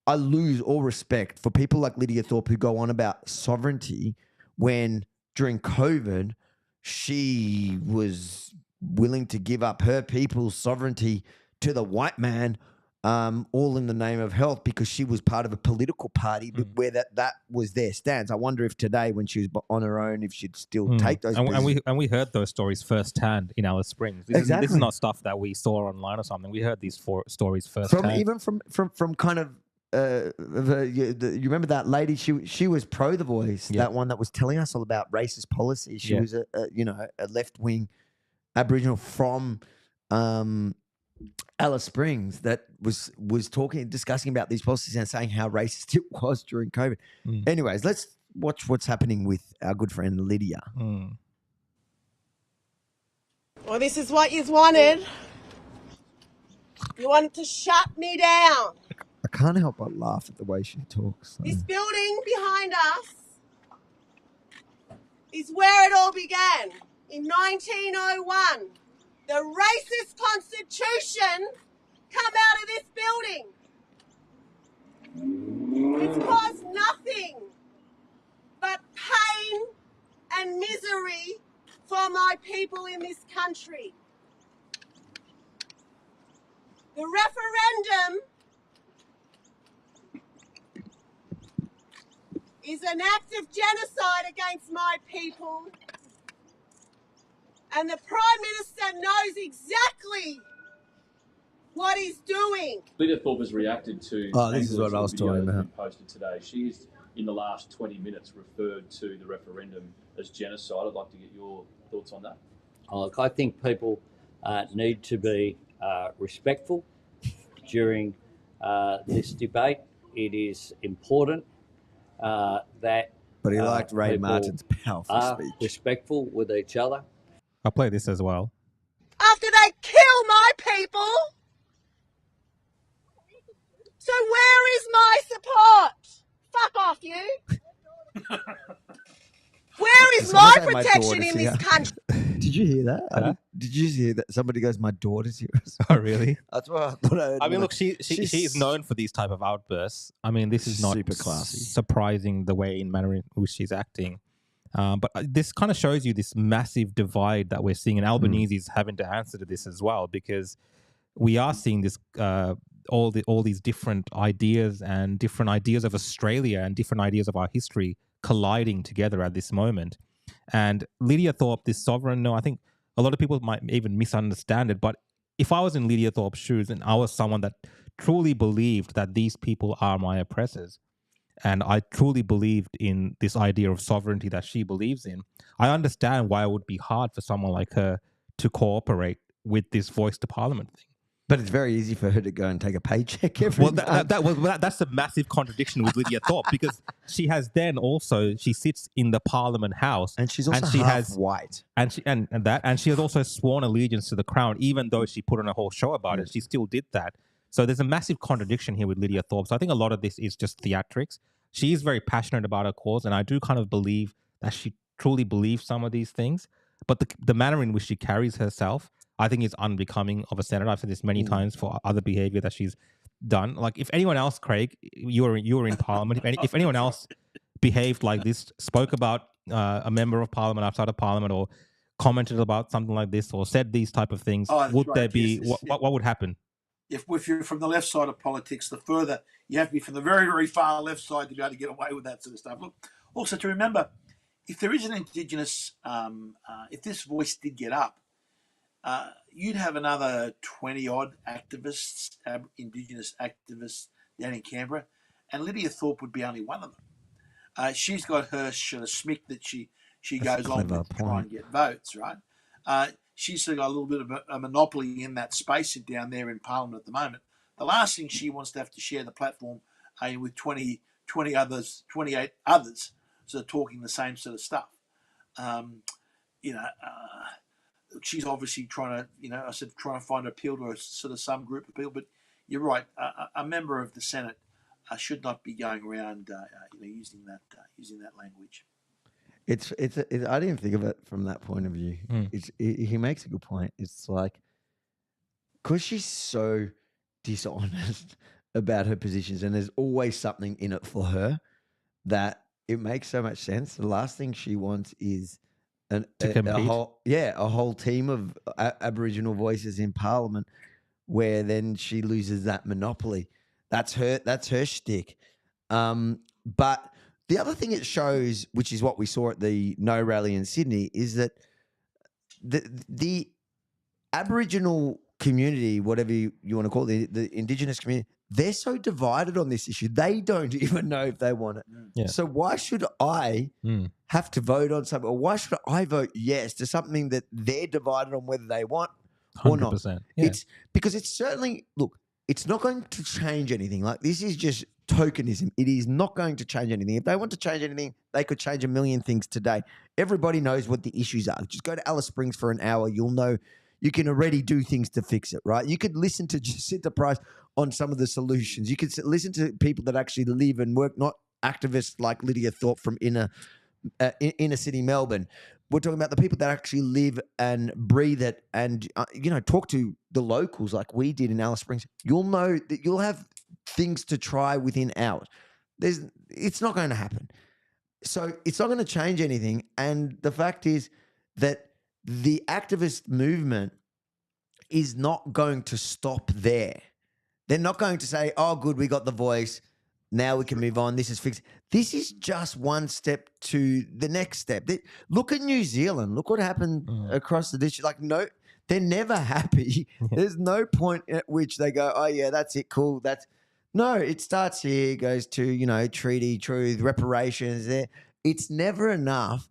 I lose all respect for people like Lydia Thorpe who go on about sovereignty when during COVID, she was willing to give up her people's sovereignty to the white man, all in the name of health, because she was part of a political party where that was their stance. I wonder if today, when she was on her own, if she'd still take those positions. And we heard those stories firsthand in Alice Springs. This is not stuff that we saw online or something. We heard these stories firsthand. From kind of you remember that lady? She was pro The Voice. Yeah. That one that was telling us all about racist policy. She was a left wing Aboriginal from Alice Springs that was discussing about these policies and saying how racist it was during COVID. Anyways, let's watch what's happening with our good friend Lydia. Well, this is what you wanted. You wanted to shut me down. I can't help but laugh at the way she talks. So. This building behind us is where it all began. In 1901, the racist constitution come out of this building. It's caused nothing but pain and misery for my people in this country. The referendum is an act of genocide against my people, and the Prime Minister knows exactly what he's doing. Lydia Thorpe has reacted to this is what I was talking about. Posted today. She has, in the last 20 minutes, referred to the referendum as genocide. I'd like to get your thoughts on that. Look, I think people need to be respectful during this debate. It is important that but he liked Ray Martin's powerful speech. Respectful with each other. I'll play this as well. After they kill my people, so where is my support? Fuck off, you. Where is my protection in this country? Did you hear that? Did you hear that? Somebody goes, "My daughter's here." Oh, really? That's what I thought. I heard. I mean, look, she is known for these type of outbursts. I mean, this is not super classy. Surprising the way in manner in which she's acting. But this kind of shows you this massive divide that we're seeing, and Albanese is having to answer to this as well, because we are seeing this all these different ideas and different ideas of Australia and different ideas of our history colliding together at this moment. And Lydia Thorpe, this sovereign, I think a lot of people might even misunderstand it, but if I was in Lydia Thorpe's shoes and I was someone that truly believed that these people are my oppressors, and I truly believed in this idea of sovereignty that she believes in, I understand why it would be hard for someone like her to cooperate with this voice to parliament thing. But it's very easy for her to go and take a paycheck every month. That's a massive contradiction with Lydia Thorpe, because she sits in the Parliament House, and she's also half white, and she has also sworn allegiance to the Crown, even though she put on a whole show about it. She still did that. So there's a massive contradiction here with Lydia Thorpe. So I think a lot of this is just theatrics. She is very passionate about her cause, and I do kind of believe that she truly believes some of these things. But the manner in which she carries herself, I think, is unbecoming of a senator. I've said this many times for other behavior that she's done. Like, if anyone else, Craig, you were in Parliament, if anyone else behaved like this, spoke about a member of Parliament outside of Parliament, or commented about something like this, or said these type of things, what would happen? If you're from the left side of politics, the further you have to be from the very, very far left side to be able to get away with that sort of stuff. Look, also to remember, if there is an Indigenous, if this voice did get up, you'd have another 20-odd activists, Indigenous activists down in Canberra, and Lydia Thorpe would be only one of them. She's got her sort of smick that she goes on with to try and get votes, right? She's sort of got a little bit of a monopoly in that space down there in Parliament at the moment. The last thing she wants to have to share the platform with 28 others sort of talking the same sort of stuff. She's obviously trying to find appeal to a sort of some group of people. But you're right, a member of the Senate should not be going around using that language. I didn't think of it from that point of view. He makes a good point. It's like, because she's so dishonest about her positions, and there's always something in it for her, that it makes so much sense. The last thing she wants is a whole team of Aboriginal voices in Parliament, where then she loses that monopoly. That's her shtick. But the other thing it shows, which is what we saw at the No rally in Sydney, is that the Aboriginal community, whatever you want to call it, the Indigenous community, they're so divided on this issue. They don't even know if they want it. Yeah. So why should I have to vote on something, or why should I vote yes to something that they're divided on whether they want or not? 100%. Yeah. It's because it's certainly, look, it's not going to change anything. Like, this is just tokenism. It is not going to change anything. If they want to change anything, they could change a million things today. Everybody knows what the issues are. Just go to Alice Springs for an hour. You'll know. You can already do things to fix it, right? You could listen to Jacinta Price on some of the solutions. You could listen to people that actually live and work, not activists like Lydia Thorpe from inner city Melbourne. We're talking about the people that actually live and breathe it, and talk to the locals like we did in Alice Springs. You'll know that you'll have things to try within hours. It's not going to happen. So it's not going to change anything. And the fact is that the activist movement is not going to stop there. They're not going to say, oh, good, we got the voice. Now we can move on. This is fixed. This is just one step to the next step. Look at New Zealand. Look what happened across the district. Like, no, they're never happy. There's no point at which they go, oh, yeah, that's it, cool. No, it starts here, goes to, treaty, truth, reparations. It's never enough,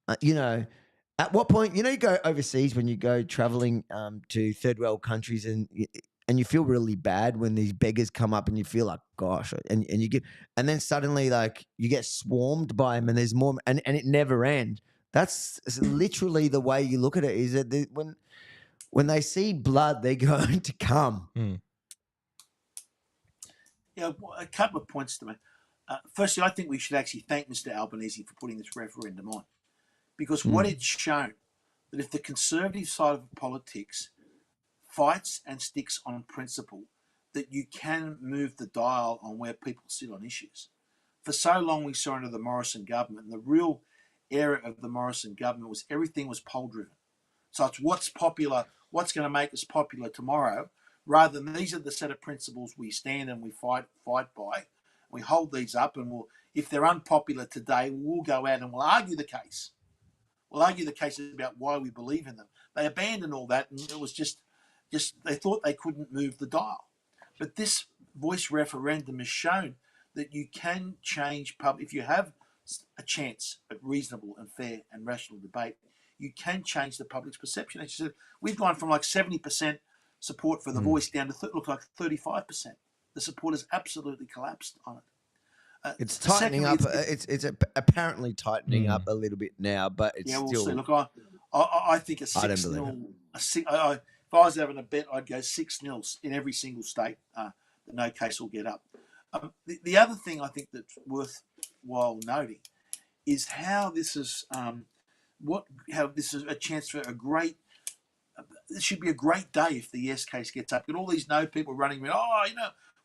At what point, you go overseas when you go traveling to third world countries, and you feel really bad when these beggars come up, and you feel like, gosh, and then suddenly, like, you get swarmed by them, and there's more, and it never ends. That's literally the way you look at it. Is that when they see blood, they're going to come. Yeah, a couple of points to make. Firstly, I think we should actually thank Mr. Albanese for putting this referendum on. Because what it's shown, that if the conservative side of politics fights and sticks on principle, that you can move the dial on where people sit on issues. For so long we saw under the Morrison government, and the real era of the Morrison government was everything was poll driven. So it's what's popular, what's going to make us popular tomorrow, rather than these are the set of principles we stand and we fight by. We hold these up, and if they're unpopular today, we'll go out and we'll argue the case. We'll argue the case about why we believe in them. They abandoned all that, and it was just they thought they couldn't move the dial. But this voice referendum has shown that you can change if you have a chance at reasonable and fair and rational debate, you can change the public's perception. As you said, we've gone from like 70% support for the voice down to look like 35%. The support has absolutely collapsed on it. It's tightening up. It's apparently tightening up a little bit now, but it's we'll still. see. Look, I think a 6-0. If I was having a bet, I'd go 6-0 in every single state. The no case will get up. The other thing I think that's worthwhile noting is how this is this is a chance for a great. This should be a great day if the yes case gets up. Get all these no people running around.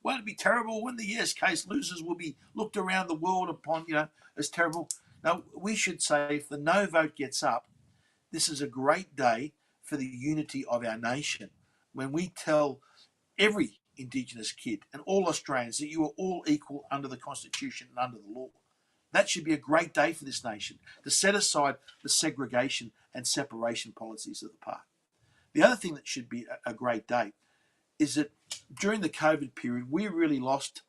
Won't it be terrible when the yes case loses? Will be looked around the world upon, as terrible. Now, we should say if the no vote gets up, this is a great day for the unity of our nation. When we tell every Indigenous kid and all Australians that you are all equal under the Constitution and under the law. That should be a great day for this nation, to set aside the segregation and separation policies of the past. The other thing that should be a great day is that during the COVID period, we really lost,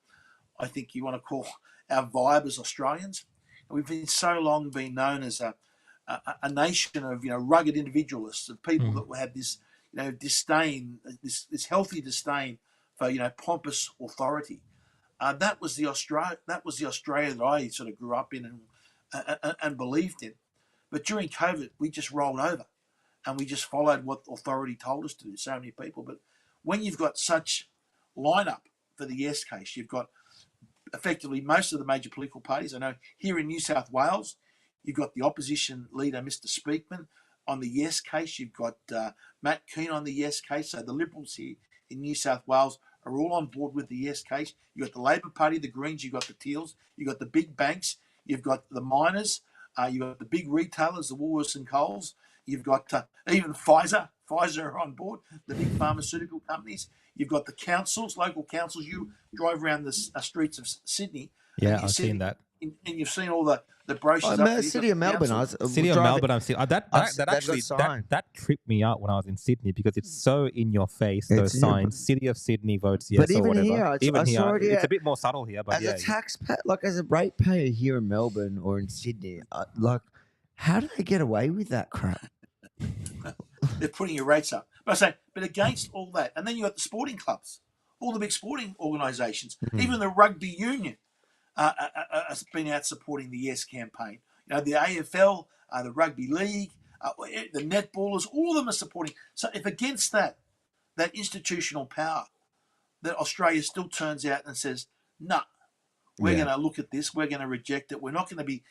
I think you want to call our vibe as Australians. We've been so long been known as a nation of rugged individualists, of people that had this disdain, this healthy disdain for pompous authority. That was the Australia that I sort of grew up in and believed in. But during COVID, we just rolled over, and we just followed what authority told us to do. So many people, but when you've got such lineup for the yes case, you've got effectively most of the major political parties. I know here in New South Wales, You've got the opposition leader, Mr. Speakman, on the yes case. You've got Matt Keane on the yes case. So the Liberals here in New South Wales are all on board with the yes case. You've got the Labor Party, the Greens, you've got the Teals, you've got the big banks, you've got the miners, you've got the big retailers, the Woolworths and Coles, you've got even Pfizer are on board, the big pharmaceutical companies. You've got the councils, local councils. You drive around the streets of Sydney. Yeah, I've seen that. And you've seen all the brochures. City of Melbourne. City of Melbourne. I've seen that tripped me out when I was in Sydney because it's so in your face. Those signs. City of Sydney votes yes, but even or whatever. Here, even here, it's a bit more subtle here. But as a taxpayer, as a ratepayer here in Melbourne or in Sydney, how do they get away with that crap? They're putting your rates up. But I say, but against all that, and then you got the sporting clubs, all the big sporting organisations, even the rugby union has been out supporting the Yes campaign. You know, the AFL, the rugby league, the netballers, all of them are supporting. So if against that institutional power, that Australia still turns out and says, nah, we're going to look at this, we're going to reject it, we're not going to be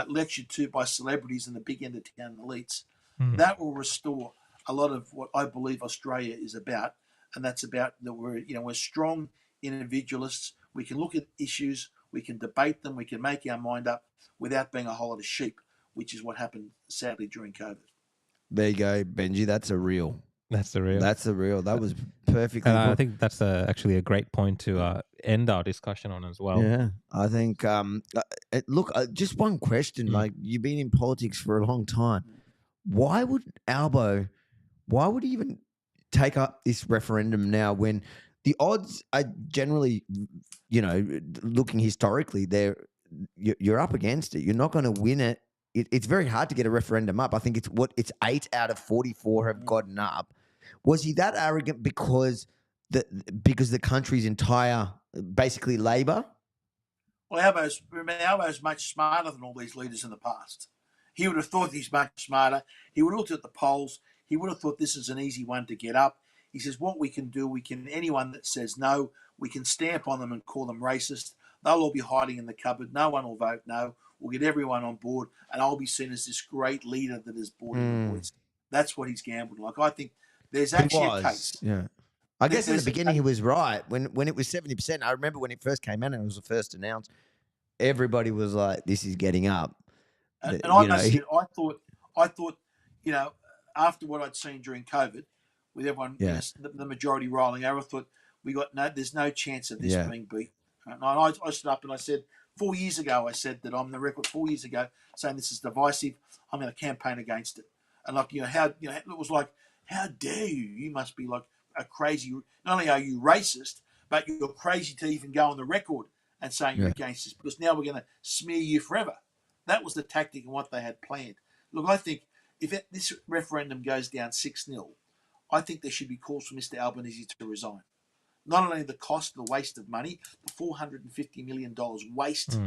lectured to by celebrities and the big end of town elites, that will restore a lot of what I believe Australia is about, and that's about that we're strong individualists. We can look at issues, we can debate them, we can make our mind up without being a whole lot of sheep, which is what happened sadly during COVID. There you go, Benji. That's a real. That was perfectly. I think that's actually a great point to end our discussion on as well. Yeah, I think. Look, just one question. Like, you've been in politics for a long time. Why would he even take up this referendum now when the odds are generally, looking historically, you're up against it. You're not going to win it. It's very hard to get a referendum up. I think it's 8 out of 44 have gotten up. Was he that arrogant because the country's entire, basically Labor? Well, Albo's much smarter than all these leaders in the past. He would have thought he's much smarter. He would have looked at the polls. He would have thought this is an easy one to get up. He says, what we can do, anyone that says no, we can stamp on them and call them racist. They'll all be hiding in the cupboard. No one will vote no. We'll get everyone on board, and I'll be seen as this great leader that has brought in the voice. That's what he's gambled like. I think there's actually a case. Yeah. I guess in the beginning he was right. When it was 70%, I remember when it first came out and it was the first announced, everybody was like, this is getting up. And I thought, after what I'd seen during COVID, with everyone, the majority rolling over, I thought there's no chance of this being beat. And I stood up and I said, 4 years ago, I said that I'm the record 4 years ago saying this is divisive. I'm going to campaign against it. And it was like, how dare you? You must be like a crazy. Not only are you racist, but you're crazy to even go on the record and saying you're against this, because now we're going to smear you forever. That was the tactic and what they had planned. Look, I think if this referendum goes down 6-0, I think there should be calls for Mr. Albanese to resign. Not only the cost, the waste of money, the $450 million waste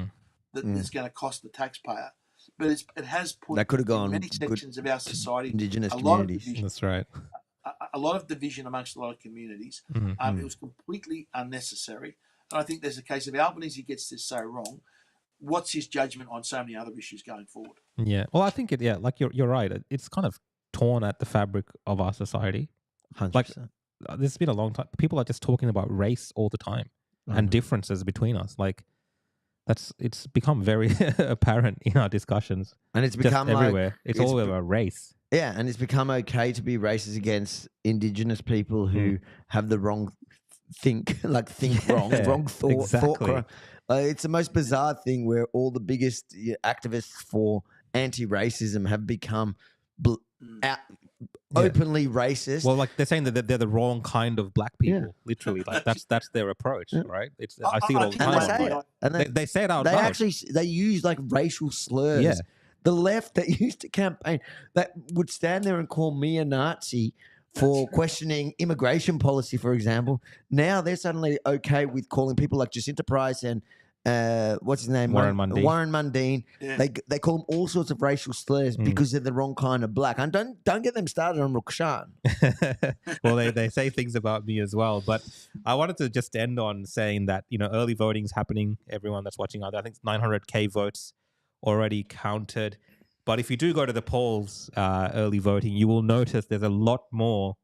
that is going to cost the taxpayer, but it has put that could have gone in many sections of our society Indigenous communities. That's right. A lot of division amongst a lot of communities. It was completely unnecessary. And I think there's a case of Albanese gets this so wrong. What's his judgment on so many other issues going forward? Yeah. Well, I think you're right. It's kind of torn at the fabric of our society. 100%. This has been a long time. People are just talking about race all the time and differences between us. It's become very apparent in our discussions. And it's become everywhere. It's all about race. Yeah, and it's become okay to be racist against Indigenous people who have the wrong wrong thought. Exactly. It's the most bizarre thing where all the biggest activists for anti-racism have become openly racist. Well, they're saying that they're the wrong kind of black people. Literally, that's their approach, right? I see it all the time. They say it out loud. They use racial slurs. Yeah. The left that used to campaign that would stand there and call me a Nazi for questioning immigration policy, for example. Now they're suddenly okay with calling people like Jacinta Price and what's his name? Warren Mundine. Yeah. They call them all sorts of racial slurs because they're the wrong kind of black. And don't get them started on Rukshan. Well, they say things about me as well. But I wanted to just end on saying that, early voting is happening. Everyone that's watching out there, I think 900K votes already counted. But if you do go to the polls, early voting, you will notice there's a lot more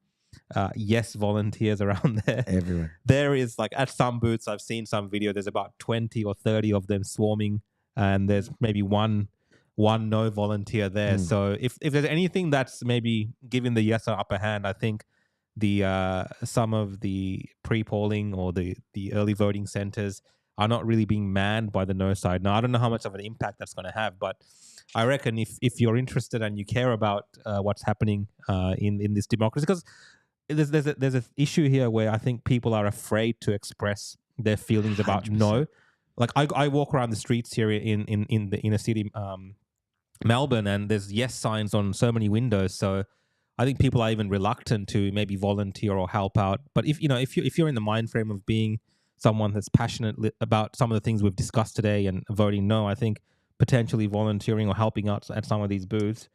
yes volunteers around there. Everywhere. There is, like, at some booths, I've seen some video, there's about 20 or 30 of them swarming, and there's maybe one no volunteer there. So if there's anything that's maybe giving the yes an upper hand, I think some of the pre-polling or the early voting centers are not really being manned by the no side. Now, I don't know how much of an impact that's going to have, but I reckon if you're interested and you care about what's happening in this democracy, because there's an issue here where I think people are afraid to express their feelings about 100%. No. Like I walk around the streets here in the inner city, Melbourne, and there's yes signs on so many windows. So I think people are even reluctant to maybe volunteer or help out. But if you're in the mind frame of being someone that's passionate about some of the things we've discussed today and voting no, I think potentially volunteering or helping out at some of these booths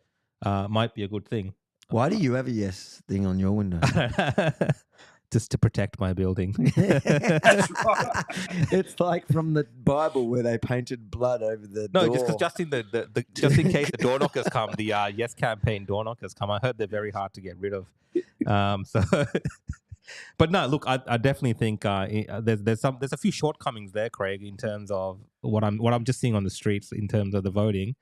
might be a good thing. Why do you have a yes thing on your window? Just to protect my building. That's right. It's like from the Bible where they painted blood over the door. No, just in case the door knockers come, the Yes campaign door knockers come. I heard they're very hard to get rid of. But no, look, I definitely think there's a few shortcomings there, Craig, in terms of what I'm just seeing on the streets in terms of the voting.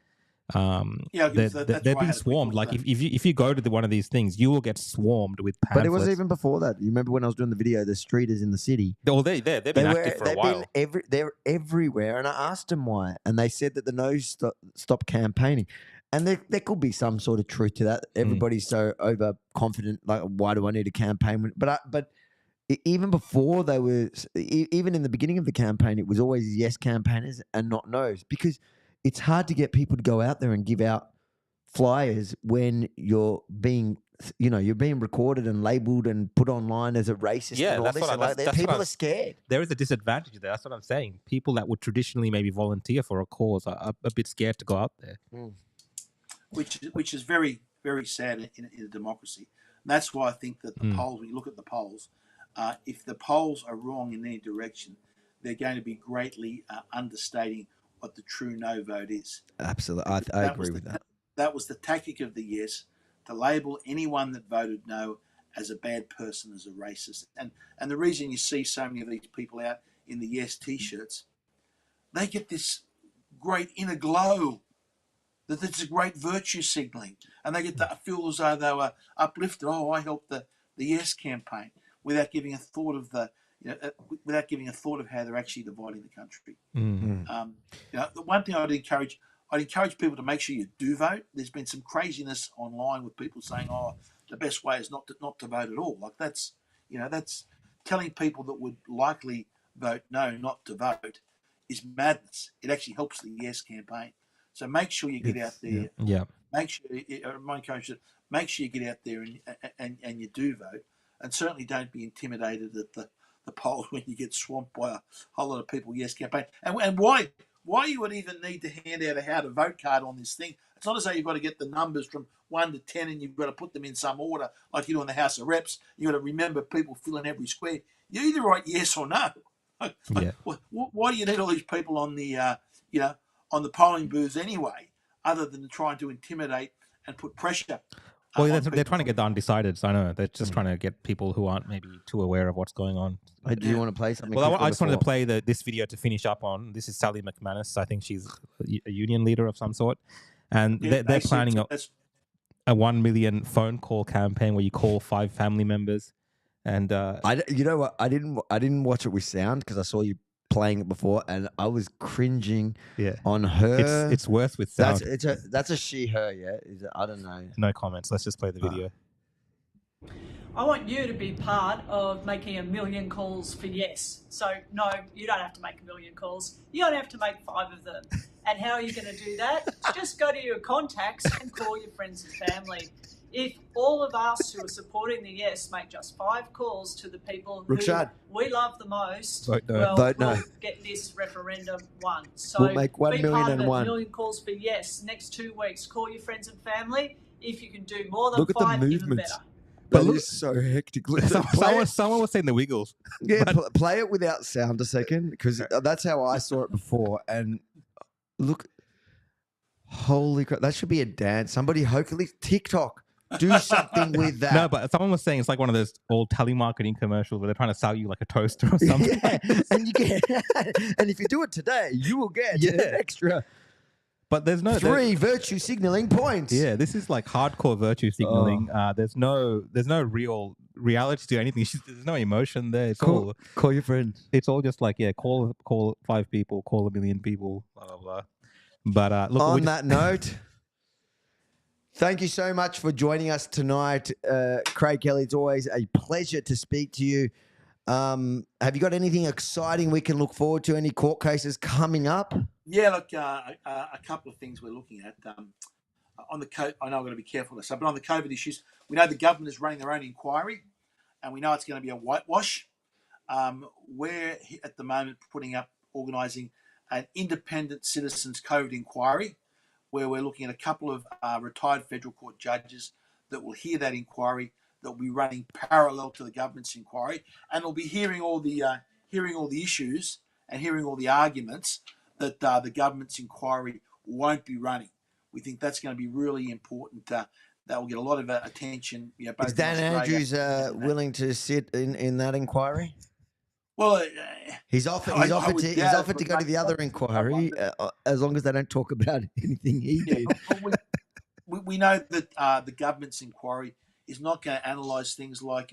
They're being swarmed. Like if you go to one of these things, you will get swarmed with pamphlets. But it was even before that. You remember when I was doing the video, the streeters in the city? Oh, they've been active for a while. They're everywhere, and I asked them why, and they said that the no stop campaigning, and there could be some sort of truth to that. Everybody's so overconfident. Like, why do I need a campaign? But even before they were, even in the beginning of the campaign, it was always yes campaigners and not no's, because it's hard to get people to go out there and give out flyers when you're being recorded and labelled and put online as a racist. Yeah, and all this. People are scared. There is a disadvantage there. That's what I'm saying. People that would traditionally maybe volunteer for a cause are a bit scared to go out there. Which is very, very sad in a democracy. And that's why I think that the polls, when you look at the polls, if the polls are wrong in any direction, they're going to be greatly understating what the true no vote is. Absolutely. I agree with that. That was the tactic of the yes, to label anyone that voted no as a bad person, as a racist. And the reason you see so many of these people out in the yes T-shirts, they get this great inner glow, that it's a great virtue signalling, and they get to feel as though they were uplifted. Oh, I helped the yes campaign, without giving a thought of how they're actually dividing the country. The one thing I'd encourage people to make sure you do vote. There's been some craziness online with people saying, "Oh, the best way is not to vote at all." Like that's telling people that would likely vote no not to vote is madness. It actually helps the yes campaign. So make sure you get out there. Yeah. Make sure make sure you get out there and you do vote, and certainly don't be intimidated at the polls when you get swamped by a whole lot of people yes campaign. And why you would even need to hand out a how to vote card on this thing. It's not as though you've got to get the numbers from 1 to 10 and you've got to put them in some order like you do in the House of Reps. You've got to remember people filling every square. You either write yes or no. Why do you need all these people on the on the polling booths anyway, other than trying to intimidate and put pressure? Well, they're trying to get the undecideds. I know. They're just trying to get people who aren't maybe too aware of what's going on. Do you want to play something? Well, I just wanted to play this video to finish up on. This is Sally McManus. I think she's a union leader of some sort. And they're planning a 1 million phone call campaign where you call 5 family members. And you know what? I didn't watch it with sound because I saw you playing it before, and I was cringing on her. It's worse with sound. That's a she, her, yeah? Is it? I don't know. No comments. Let's just play the video. I want you to be part of making 1 million calls for yes. So, no, you don't have to make 1 million calls. You don't have to make 5 of them. And how are you going to do that? Just go to your contacts and call your friends and family. If all of us who are supporting the yes make just 5 calls to the people who we love the most, we'll get this referendum won. So we'll make 1 million and 1 million calls for yes next 2 weeks. Call your friends and family. If you can do more than Look 5, at the even better. That is so hectic. Someone was saying the Wiggles. Yeah, play it without sound a second, because that's how I saw it before. And look, Holy crap! That should be a dance. Somebody, hopefully, TikTok, do something with that. No, but someone was saying it's like one of those old telemarketing commercials where they're trying to sell you like a toaster or something. Yeah, and you get, and if you do it today, you will get an extra. But there's no 3 virtue signaling points. Yeah, this is like hardcore virtue signaling. There's no real reality to anything. There's no emotion there. It's all Call your friends. It's all just like call 5 people, call 1 million people, blah blah blah. But look, on that note, thank you so much for joining us tonight, Craig Kelly. It's always a pleasure to speak to you. Have you got anything exciting we can look forward to? Any court cases coming up? Yeah, look, a couple of things we're looking at. On the COVID, I know I've got to be careful with this, but on the COVID issues, we know the government is running their own inquiry, and we know it's going to be a whitewash. We're at the moment organising an independent citizens COVID inquiry, where we're looking at a couple of retired federal court judges that will hear that inquiry, that will be running parallel to the government's inquiry, and will be hearing all the issues and hearing all the arguments that the government's inquiry won't be running. We think that's going to be really important. That will get a lot of attention. Both is Dan Andrews willing to sit in that inquiry? Well, he's offered to go to the other inquiry as long as they don't talk about anything he did. We know that the government's inquiry is not going to analyse things like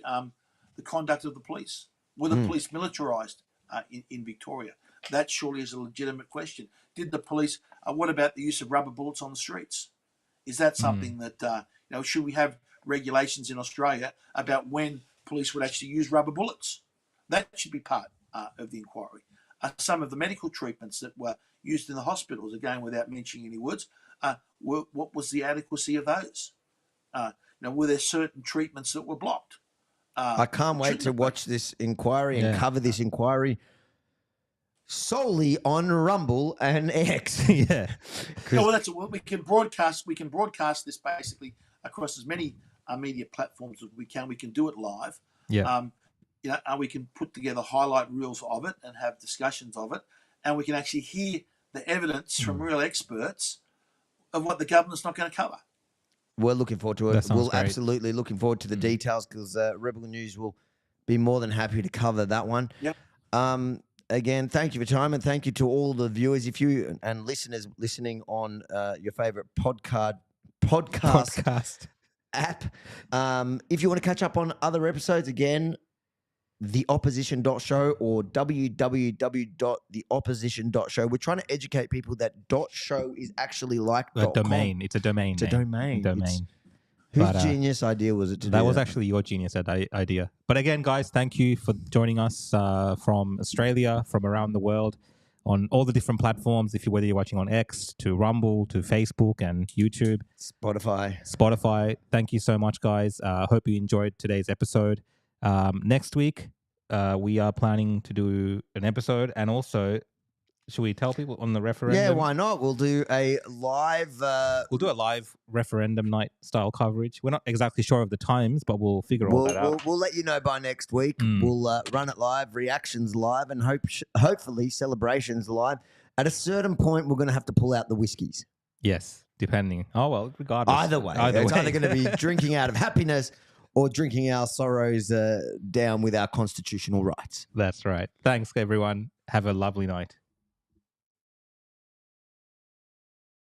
the conduct of the police. Were the police militarised in Victoria? That surely is a legitimate question. Did the police? What about the use of rubber bullets on the streets? Is that something that should we have regulations in Australia about when police would actually use rubber bullets? That should be part of the inquiry. Some of the medical treatments that were used in the hospitals, again without mentioning any words, what was the adequacy of those? Were there certain treatments that were blocked? I can't wait to watch this inquiry and cover this inquiry solely on Rumble and X. Yeah. We can broadcast. We can broadcast this basically across as many media platforms as we can. We can do it live. Yeah. We can put together highlight reels of it and have discussions of it, and we can actually hear the evidence from real experts of what the government's not going to cover. We're looking forward to it. We're great. absolutely looking forward to the details because Rebel News will be more than happy to cover that one. Yep. Again, thank you for your time and thank you to all the viewers and listeners listening on your favorite podcast app. If you want to catch up on other episodes, again, theopposition.show or www.theopposition.show. We're trying to educate people that .show is actually like a domain. It's a domain. It's a domain. Domain. Whose genius idea was it to do that? That was actually your genius idea. But again, guys, thank you for joining us from Australia, from around the world, on all the different platforms. Whether you're watching on X, to Rumble, to Facebook and YouTube. Spotify. Thank you so much, guys. Hope you enjoyed today's episode. Next week, we are planning to do an episode, and also, should we tell people on the referendum? Yeah, why not? We'll do a live. We'll do a live referendum night style coverage. We're not exactly sure of the times, but we'll figure all that out. We'll let you know by next week. We'll run it live, reactions live, and hopefully celebrations live. At a certain point, we're going to have to pull out the whiskies. Yes, depending. Oh well, regardless. Either way, it's either going to be drinking out of happiness or drinking our sorrows down with our constitutional rights. That's right. Thanks, everyone. Have a lovely night.